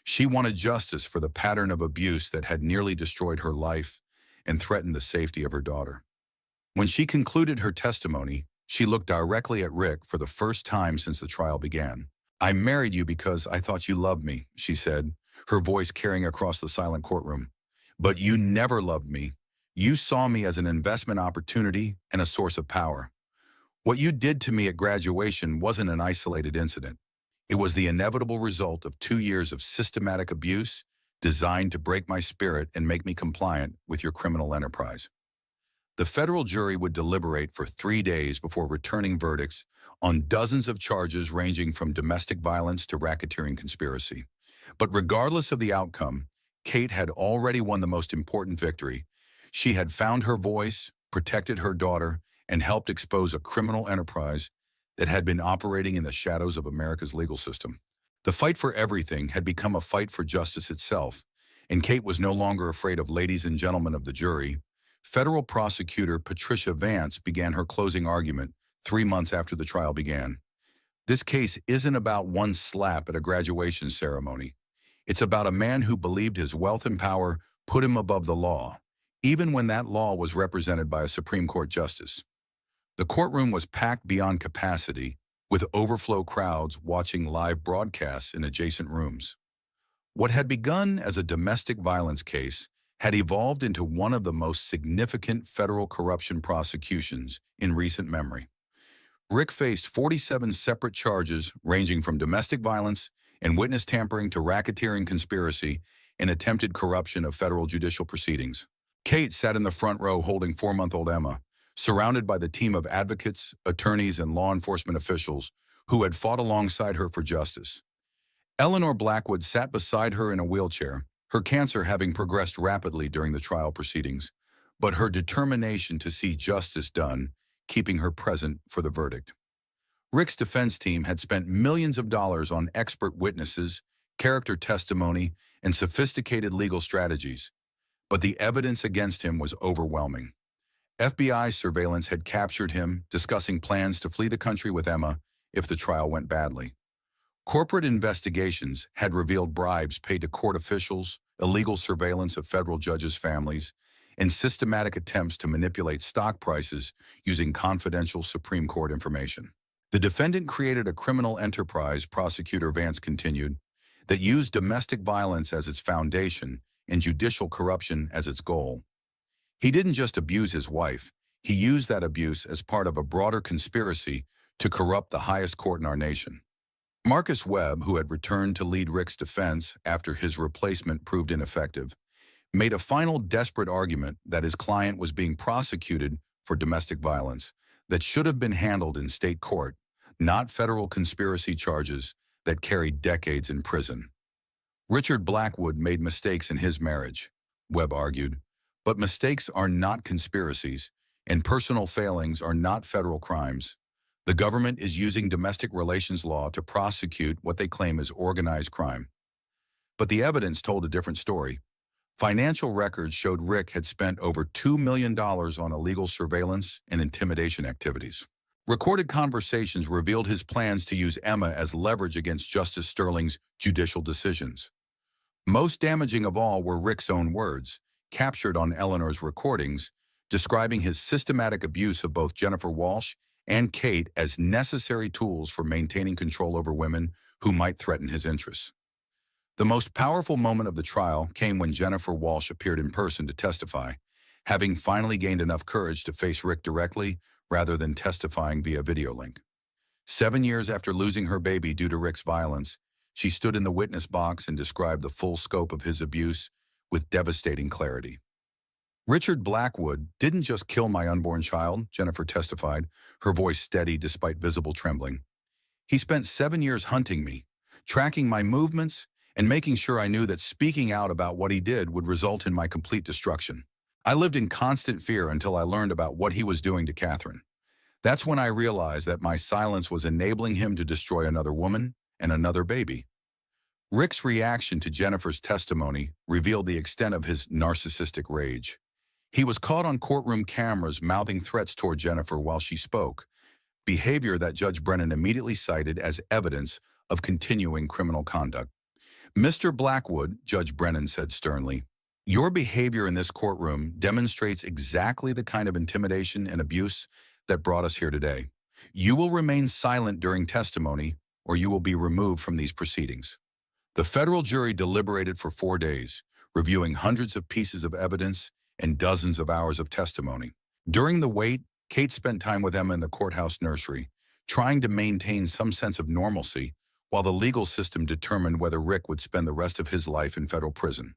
She wanted justice for the pattern of abuse that had nearly destroyed her life and threatened the safety of her daughter. When she concluded her testimony, she looked directly at Rick for the first time since the trial began. "I married you because I thought you loved me," she said, her voice carrying across the silent courtroom. "But you never loved me. You saw me as an investment opportunity and a source of power. What you did to me at graduation wasn't an isolated incident. It was the inevitable result of 2 years of systematic abuse designed to break my spirit and make me compliant with your criminal enterprise." The federal jury would deliberate for 3 days before returning verdicts on dozens of charges ranging from domestic violence to racketeering conspiracy. But regardless of the outcome, Kate had already won the most important victory. She had found her voice, protected her daughter, and helped expose a criminal enterprise that had been operating in the shadows of America's legal system. The fight for everything had become a fight for justice itself, and Kate was no longer afraid of ladies and gentlemen of the jury, Federal prosecutor Patricia Vance began her closing argument 3 months after the trial began. This case isn't about one slap at a graduation ceremony. It's about a man who believed his wealth and power put him above the law, even when that law was represented by a Supreme Court justice. The courtroom was packed beyond capacity, with overflow crowds watching live broadcasts in adjacent rooms. What had begun as a domestic violence case had evolved into one of the most significant federal corruption prosecutions in recent memory. Rick faced 47 separate charges ranging from domestic violence and witness tampering to racketeering conspiracy and attempted corruption of federal judicial proceedings. Kate sat in the front row holding 4-month-old Emma, surrounded by the team of advocates, attorneys, and law enforcement officials who had fought alongside her for justice. Eleanor Blackwood sat beside her in a wheelchair, her cancer having progressed rapidly during the trial proceedings, but her determination to see justice done, keeping her present for the verdict. Rick's defense team had spent millions of dollars on expert witnesses, character testimony, and sophisticated legal strategies, but the evidence against him was overwhelming. FBI surveillance had captured him discussing plans to flee the country with Emma if the trial went badly. Corporate investigations had revealed bribes paid to court officials, illegal surveillance of federal judges' families, and systematic attempts to manipulate stock prices using confidential Supreme Court information. The defendant created a criminal enterprise, prosecutor Vance continued, that used domestic violence as its foundation and judicial corruption as its goal. He didn't just abuse his wife, he used that abuse as part of a broader conspiracy to corrupt the highest court in our nation. Marcus Webb, who had returned to lead Rick's defense after his replacement proved ineffective, made a final desperate argument that his client was being prosecuted for domestic violence that should have been handled in state court, not federal conspiracy charges that carried decades in prison. Richard Blackwood made mistakes in his marriage, Webb argued, but mistakes are not conspiracies, and personal failings are not federal crimes. The government is using domestic relations law to prosecute what they claim is organized crime. But the evidence told a different story. Financial records showed Rick had spent over $2 million on illegal surveillance and intimidation activities. Recorded conversations revealed his plans to use Emma as leverage against Justice Sterling's judicial decisions. Most damaging of all were Rick's own words, captured on Eleanor's recordings, describing his systematic abuse of both Jennifer Walsh and Kate as necessary tools for maintaining control over women who might threaten his interests. The most powerful moment of the trial came when Jennifer Walsh appeared in person to testify, having finally gained enough courage to face Rick directly rather than testifying via video link. 7 years after losing her baby due to Rick's violence, she stood in the witness box and described the full scope of his abuse with devastating clarity. Richard Blackwood didn't just kill my unborn child, Jennifer testified, her voice steady despite visible trembling. He spent 7 years hunting me, tracking my movements, and making sure I knew that speaking out about what he did would result in my complete destruction. I lived in constant fear until I learned about what he was doing to Catherine. That's when I realized that my silence was enabling him to destroy another woman and another baby. Rick's reaction to Jennifer's testimony revealed the extent of his narcissistic rage. He was caught on courtroom cameras mouthing threats toward Jennifer while she spoke, behavior that Judge Brennan immediately cited as evidence of continuing criminal conduct. "Mr. Blackwood," Judge Brennan said sternly, "your behavior in this courtroom demonstrates exactly the kind of intimidation and abuse that brought us here today. You will remain silent during testimony, or you will be removed from these proceedings." The federal jury deliberated for 4 days, reviewing hundreds of pieces of evidence and dozens of hours of testimony. During the wait, Kate spent time with Emma in the courthouse nursery, trying to maintain some sense of normalcy while the legal system determined whether Rick would spend the rest of his life in federal prison.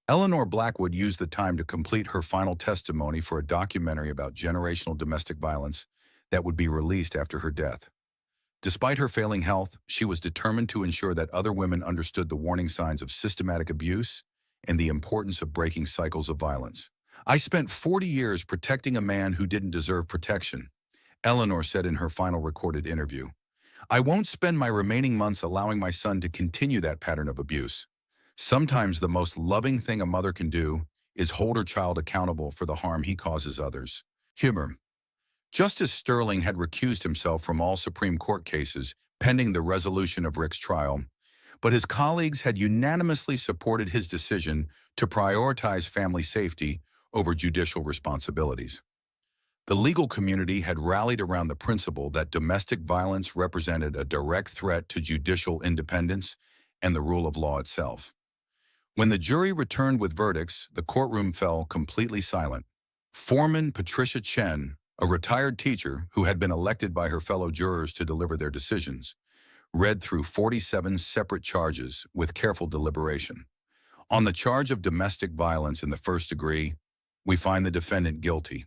Eleanor Blackwood used the time to complete her final testimony for a documentary about generational domestic violence that would be released after her death. Despite her failing health, she was determined to ensure that other women understood the warning signs of systematic abuse and the importance of breaking cycles of violence. "I spent 40 years protecting a man who didn't deserve protection," Eleanor said in her final recorded interview. "I won't spend my remaining months allowing my son to continue that pattern of abuse. Sometimes the most loving thing a mother can do is hold her child accountable for the harm he causes others. Humor. Justice Sterling had recused himself from all Supreme Court cases pending the resolution of Rick's trial, but his colleagues had unanimously supported his decision to prioritize family safety over judicial responsibilities. The legal community had rallied around the principle that domestic violence represented a direct threat to judicial independence and the rule of law itself. When the jury returned with verdicts, the courtroom fell completely silent. Foreman Patricia Chen, a retired teacher who had been elected by her fellow jurors to deliver their decisions, read through 47 separate charges with careful deliberation. On the charge of domestic violence in the first degree, we find the defendant guilty.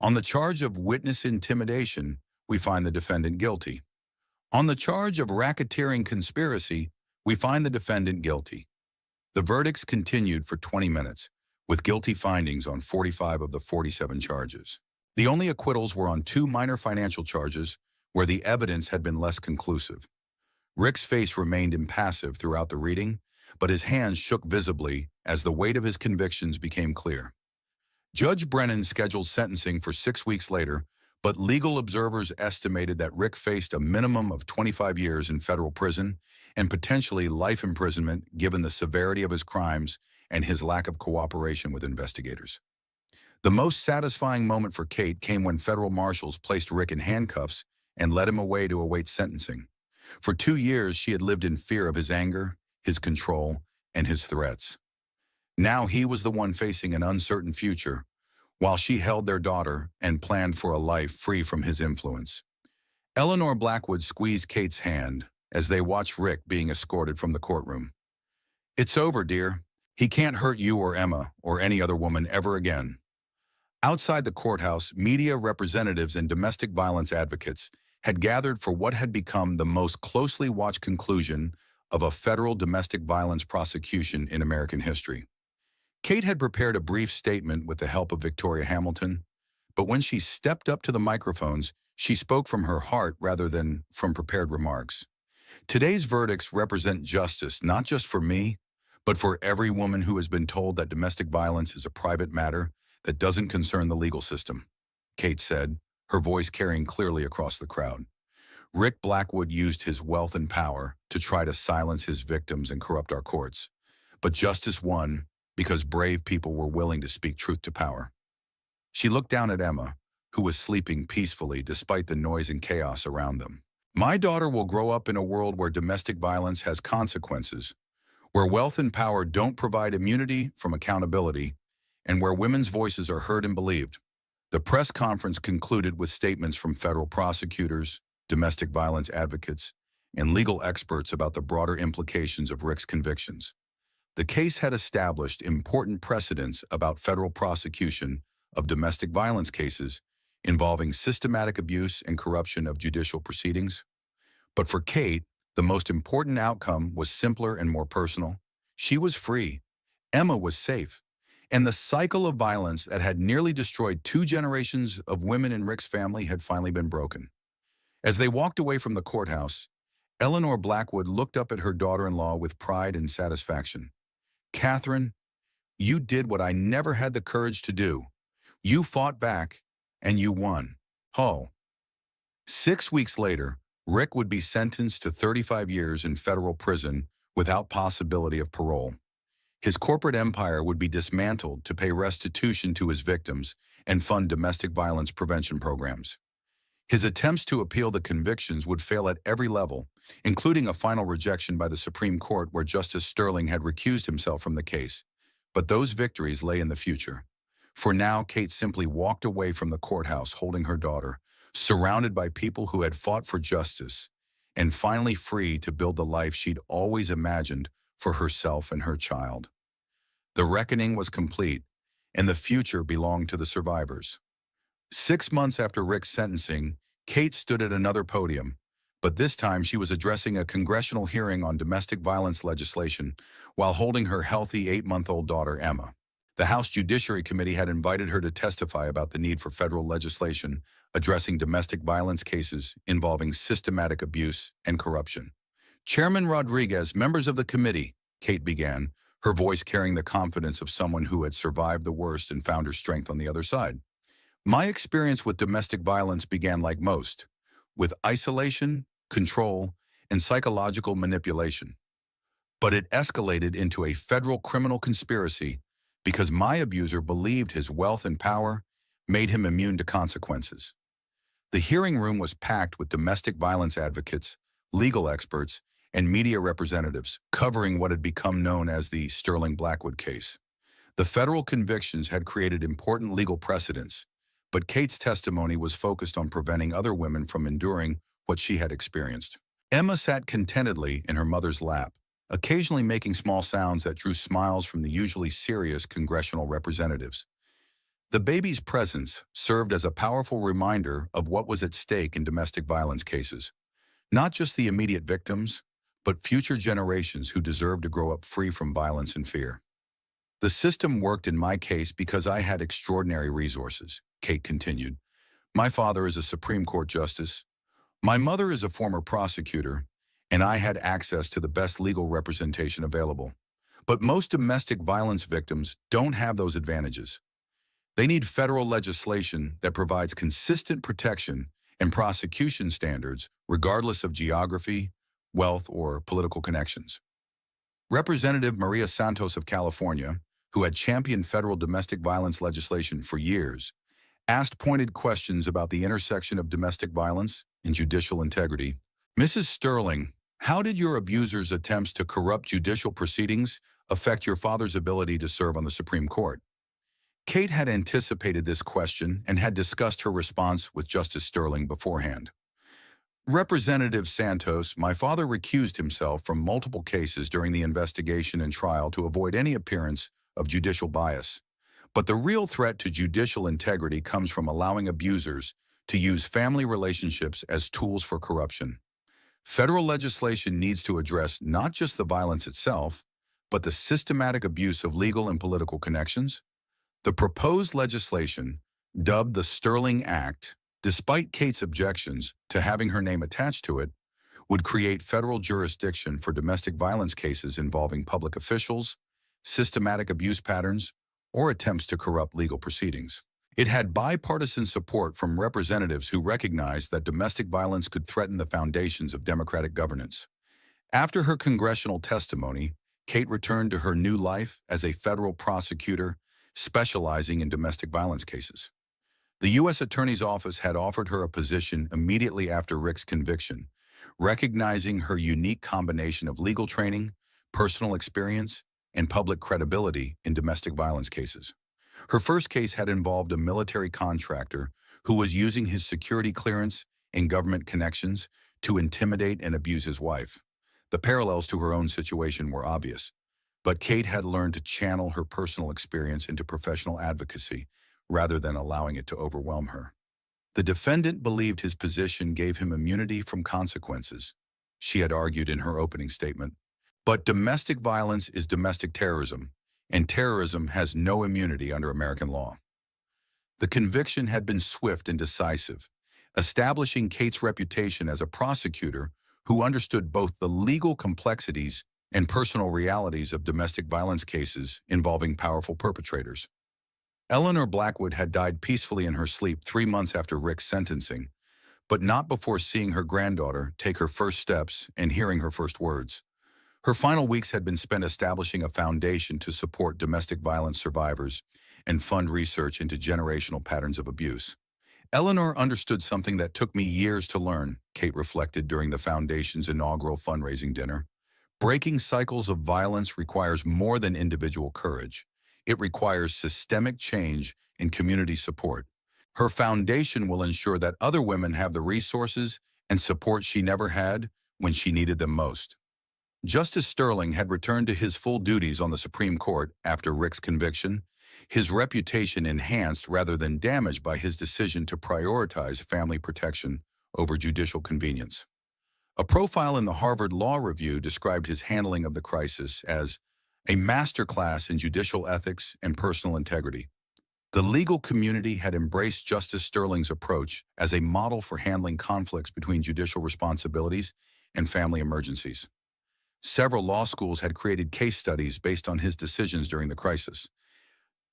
On the charge of witness intimidation, we find the defendant guilty. On the charge of racketeering conspiracy, we find the defendant guilty. The verdicts continued for 20 minutes, with guilty findings on 45 of the 47 charges. The only acquittals were on 2 minor financial charges where the evidence had been less conclusive. Rick's face remained impassive throughout the reading, but his hands shook visibly as the weight of his convictions became clear. Judge Brennan scheduled sentencing for 6 weeks later, but legal observers estimated that Rick faced a minimum of 25 years in federal prison and potentially life imprisonment given the severity of his crimes and his lack of cooperation with investigators. The most satisfying moment for Kate came when federal marshals placed Rick in handcuffs and led him away to await sentencing. For 2 years, she had lived in fear of his anger, his control, and his threats. Now he was the one facing an uncertain future, while she held their daughter and planned for a life free from his influence. Eleanor Blackwood squeezed Kate's hand as they watched Rick being escorted from the courtroom. "It's over, dear. He can't hurt you or Emma or any other woman ever again." Outside the courthouse, media representatives and domestic violence advocates had gathered for what had become the most closely watched conclusion of a federal domestic violence prosecution in American history. Kate had prepared a brief statement with the help of Victoria Hamilton, but when she stepped up to the microphones, she spoke from her heart rather than from prepared remarks. Today's verdicts represent justice not just for me, but for every woman who has been told that domestic violence is a private matter that doesn't concern the legal system, Kate said, her voice carrying clearly across the crowd. Rick Blackwood used his wealth and power to try to silence his victims and corrupt our courts, but justice won because brave people were willing to speak truth to power. She looked down at Emma, who was sleeping peacefully despite the noise and chaos around them. "My daughter will grow up in a world where domestic violence has consequences, where wealth and power don't provide immunity from accountability, and where women's voices are heard and believed." The press conference concluded with statements from federal prosecutors, domestic violence advocates, and legal experts about the broader implications of Rick's convictions. The case had established important precedents about federal prosecution of domestic violence cases involving systematic abuse and corruption of judicial proceedings. But for Kate, the most important outcome was simpler and more personal. She was free. Emma was safe. And the cycle of violence that had nearly destroyed 2 generations of women in Rick's family had finally been broken. As they walked away from the courthouse, Eleanor Blackwood looked up at her daughter-in-law with pride and satisfaction. "Catherine, you did what I never had the courage to do. You fought back, and you won." Oh. 6 weeks later, Rick would be sentenced to 35 years in federal prison without possibility of parole. His corporate empire would be dismantled to pay restitution to his victims and fund domestic violence prevention programs. His attempts to appeal the convictions would fail at every level, including a final rejection by the Supreme Court where Justice Sterling had recused himself from the case. But those victories lay in the future. For now, Kate simply walked away from the courthouse holding her daughter, surrounded by people who had fought for justice, and finally free to build the life she'd always imagined for herself and her child. The reckoning was complete, and the future belonged to the survivors. 6 months after Rick's sentencing, Kate stood at another podium, but this time she was addressing a congressional hearing on domestic violence legislation while holding her healthy 8-month-old daughter, Emma. The House Judiciary Committee had invited her to testify about the need for federal legislation addressing domestic violence cases involving systematic abuse and corruption. "Chairman Rodriguez, members of the committee," Kate began, her voice carrying the confidence of someone who had survived the worst and found her strength on the other side. My experience with domestic violence began like most, with isolation, control, and psychological manipulation. But it escalated into a federal criminal conspiracy because my abuser believed his wealth and power made him immune to consequences. The hearing room was packed with domestic violence advocates, legal experts, and media representatives covering what had become known as the Sterling Blackwood case. The federal convictions had created important legal precedents, but Kate's testimony was focused on preventing other women from enduring what she had experienced. Emma sat contentedly in her mother's lap, occasionally making small sounds that drew smiles from the usually serious congressional representatives. The baby's presence served as a powerful reminder of what was at stake in domestic violence cases. Not just the immediate victims, but future generations who deserve to grow up free from violence and fear. The system worked in my case because I had extraordinary resources, Kate continued. My father is a Supreme Court justice. My mother is a former prosecutor, and I had access to the best legal representation available. But most domestic violence victims don't have those advantages. They need federal legislation that provides consistent protection and prosecution standards regardless of geography, wealth, or political connections. Representative Maria Santos of California, who had championed federal domestic violence legislation for years, asked pointed questions about the intersection of domestic violence and judicial integrity. Mrs. Sterling, how did your abuser's attempts to corrupt judicial proceedings affect your father's ability to serve on the Supreme Court? Kate had anticipated this question and had discussed her response with Justice Sterling beforehand. Representative Santos, my father recused himself from multiple cases during the investigation and trial to avoid any appearance of judicial bias. But the real threat to judicial integrity comes from allowing abusers to use family relationships as tools for corruption. Federal legislation needs to address not just the violence itself, but the systematic abuse of legal and political connections. The proposed legislation, dubbed the Sterling Act, despite Kate's objections to having her name attached to it, would create federal jurisdiction for domestic violence cases involving public officials, systematic abuse patterns, or attempts to corrupt legal proceedings. It had bipartisan support from representatives who recognized that domestic violence could threaten the foundations of democratic governance. After her congressional testimony, Kate returned to her new life as a federal prosecutor specializing in domestic violence cases. The U.S. Attorney's Office had offered her a position immediately after Rick's conviction, recognizing her unique combination of legal training, personal experience, and public credibility in domestic violence cases. Her first case had involved a military contractor who was using his security clearance and government connections to intimidate and abuse his wife. The parallels to her own situation were obvious, but Kate had learned to channel her personal experience into professional advocacy rather than allowing it to overwhelm her. The defendant believed his position gave him immunity from consequences, she had argued in her opening statement. But domestic violence is domestic terrorism, and terrorism has no immunity under American law. The conviction had been swift and decisive, establishing Kate's reputation as a prosecutor who understood both the legal complexities and personal realities of domestic violence cases involving powerful perpetrators. Eleanor Blackwood had died peacefully in her sleep 3 months after Rick's sentencing, but not before seeing her granddaughter take her first steps and hearing her first words. Her final weeks had been spent establishing a foundation to support domestic violence survivors and fund research into generational patterns of abuse. Eleanor understood something that took me years to learn, Kate reflected during the foundation's inaugural fundraising dinner. Breaking cycles of violence requires more than individual courage. It requires systemic change and community support. Her foundation will ensure that other women have the resources and support she never had when she needed them most. Justice Sterling had returned to his full duties on the Supreme Court after Rick's conviction, his reputation enhanced rather than damaged by his decision to prioritize family protection over judicial convenience. A profile in the Harvard Law Review described his handling of the crisis as a masterclass in judicial ethics and personal integrity. The legal community had embraced Justice Sterling's approach as a model for handling conflicts between judicial responsibilities and family emergencies. Several law schools had created case studies based on his decisions during the crisis,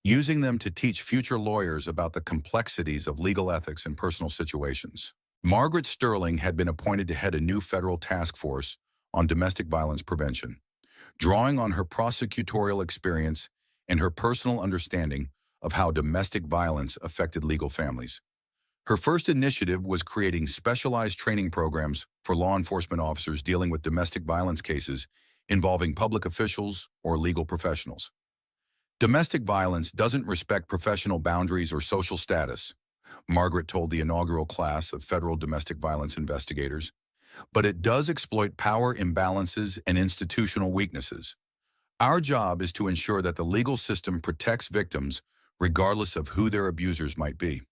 using them to teach future lawyers about the complexities of legal ethics in personal situations. Margaret Sterling had been appointed to head a new federal task force on domestic violence prevention, drawing on her prosecutorial experience and her personal understanding of how domestic violence affected legal families. Her first initiative was creating specialized training programs for law enforcement officers dealing with domestic violence cases involving public officials or legal professionals. Domestic violence doesn't respect professional boundaries or social status, Margaret told the inaugural class of federal domestic violence investigators, but it does exploit power imbalances and institutional weaknesses. Our job is to ensure that the legal system protects victims regardless of who their abusers might be.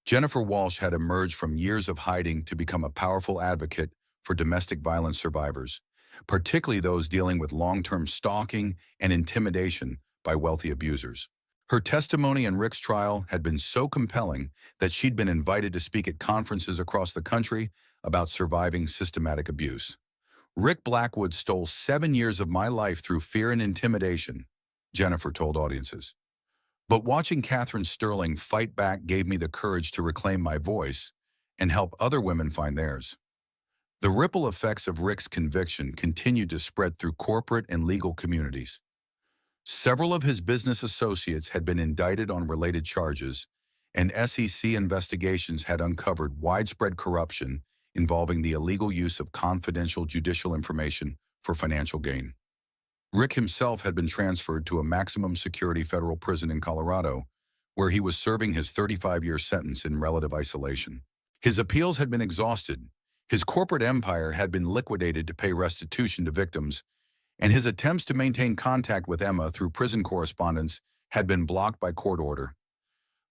Jennifer Walsh had emerged from years of hiding to become a powerful advocate for domestic violence survivors, particularly those dealing with long-term stalking and intimidation by wealthy abusers. Her testimony in Rick's trial had been so compelling that she'd been invited to speak at conferences across the country about surviving systematic abuse. Rick Blackwood stole 7 years of my life through fear and intimidation, Jennifer told audiences. But watching Catherine Sterling fight back gave me the courage to reclaim my voice and help other women find theirs. The ripple effects of Rick's conviction continued to spread through corporate and legal communities. Several of his business associates had been indicted on related charges, and SEC investigations had uncovered widespread corruption involving the illegal use of confidential judicial information for financial gain. Rick himself had been transferred to a maximum security federal prison in Colorado, where he was serving his 35-year sentence in relative isolation. His appeals had been exhausted, his corporate empire had been liquidated to pay restitution to victims, and his attempts to maintain contact with Emma through prison correspondence had been blocked by court order.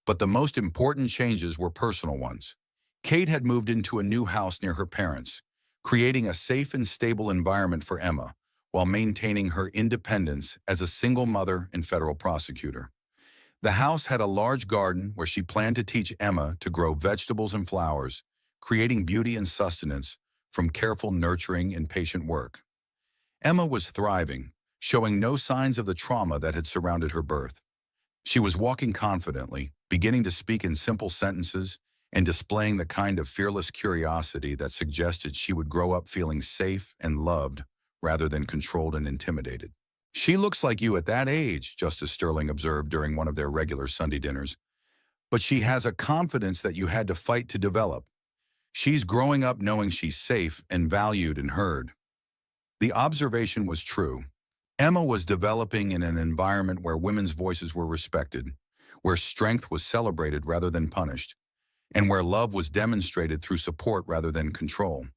But the most important changes were personal ones. Kate had moved into a new house near her parents, creating a safe and stable environment for Emma, while maintaining her independence as a single mother and federal prosecutor. The house had a large garden where she planned to teach Emma to grow vegetables and flowers, creating beauty and sustenance from careful nurturing and patient work. Emma was thriving, showing no signs of the trauma that had surrounded her birth. She was walking confidently, beginning to speak in simple sentences, and displaying the kind of fearless curiosity that suggested she would grow up feeling safe and loved rather than controlled and intimidated. "She looks like you at that age," Justice Sterling observed during one of their regular Sunday dinners. "But she has a confidence that you had to fight to develop. She's growing up knowing she's safe and valued and heard." The observation was true. Emma was developing in an environment where women's voices were respected, where strength was celebrated rather than punished, and where love was demonstrated through support rather than control.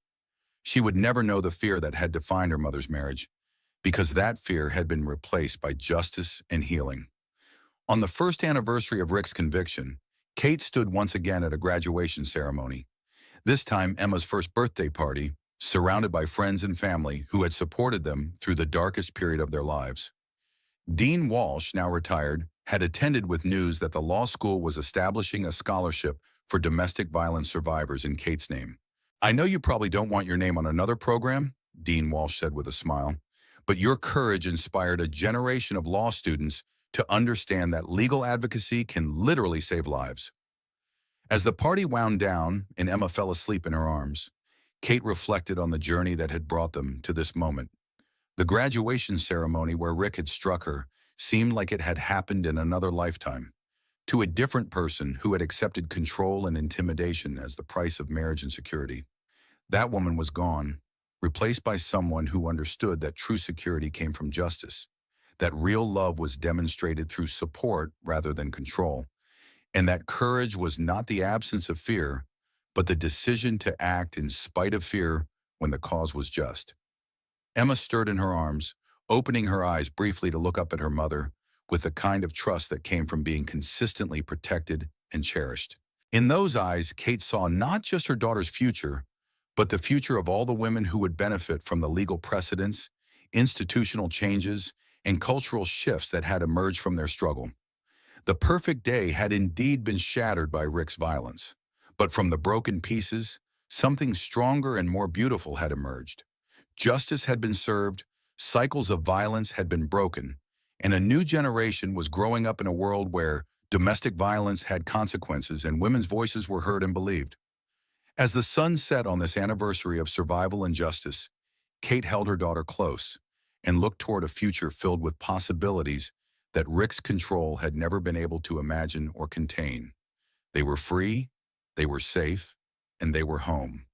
She would never know the fear that had defined her mother's marriage, because that fear had been replaced by justice and healing. On the first anniversary of Rick's conviction, Kate stood once again at a graduation ceremony, this time Emma's first birthday party, surrounded by friends and family who had supported them through the darkest period of their lives. Dean Walsh, now retired, had attended with news that the law school was establishing a scholarship for domestic violence survivors in Kate's name. "I know you probably don't want your name on another program," Dean Walsh said with a smile, "but your courage inspired a generation of law students to understand that legal advocacy can literally save lives." As the party wound down and Emma fell asleep in her arms, Kate reflected on the journey that had brought them to this moment. The graduation ceremony where Rick had struck her seemed like it had happened in another lifetime, to a different person who had accepted control and intimidation as the price of marriage and security. That woman was gone, replaced by someone who understood that true security came from justice, that real love was demonstrated through support rather than control, and that courage was not the absence of fear, but the decision to act in spite of fear when the cause was just. Emma stirred in her arms, opening her eyes briefly to look up at her mother, with the kind of trust that came from being consistently protected and cherished. In those eyes, Kate saw not just her daughter's future, but the future of all the women who would benefit from the legal precedents, institutional changes, and cultural shifts that had emerged from their struggle. The perfect day had indeed been shattered by Rick's violence, but from the broken pieces, something stronger and more beautiful had emerged. Justice had been served, Cycles of violence had been broken, and a new generation was growing up in a world where domestic violence had consequences and women's voices were heard and believed. As the sun set on this anniversary of survival and justice, Kate held her daughter close and looked toward a future filled with possibilities that Rick's control had never been able to imagine or contain. They were free, they were safe, and they were home.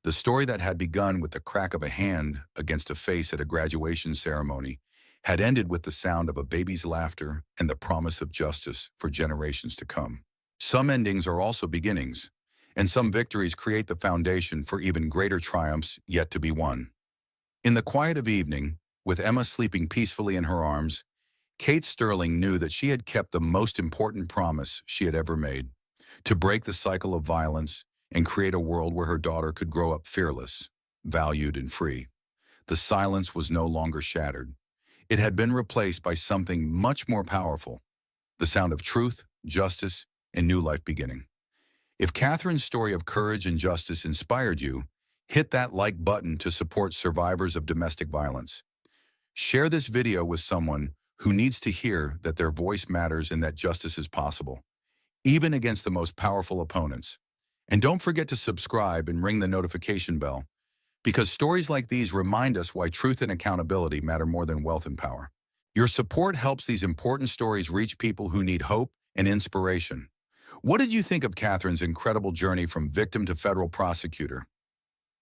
The story that had begun with the crack of a hand against a face at a graduation ceremony had ended with the sound of a baby's laughter and the promise of justice for generations to come. Some endings are also beginnings, and some victories create the foundation for even greater triumphs yet to be won. In the quiet of evening, with Emma sleeping peacefully in her arms, Kate Sterling knew that she had kept the most important promise she had ever made: to break the cycle of violence and create a world where her daughter could grow up fearless, valued, and free. The silence was no longer shattered. It had been replaced by something much more powerful: the sound of truth, justice, and new life beginning. If Catherine's story of courage and justice inspired you, hit that like button to support survivors of domestic violence. Share this video with someone who needs to hear that their voice matters and that justice is possible, even against the most powerful opponents. And don't forget to subscribe and ring the notification bell, because stories like these remind us why truth and accountability matter more than wealth and power. Your support helps these important stories reach people who need hope and inspiration. What did you think of Catherine's incredible journey from victim to federal prosecutor?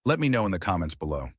Let me know in the comments below.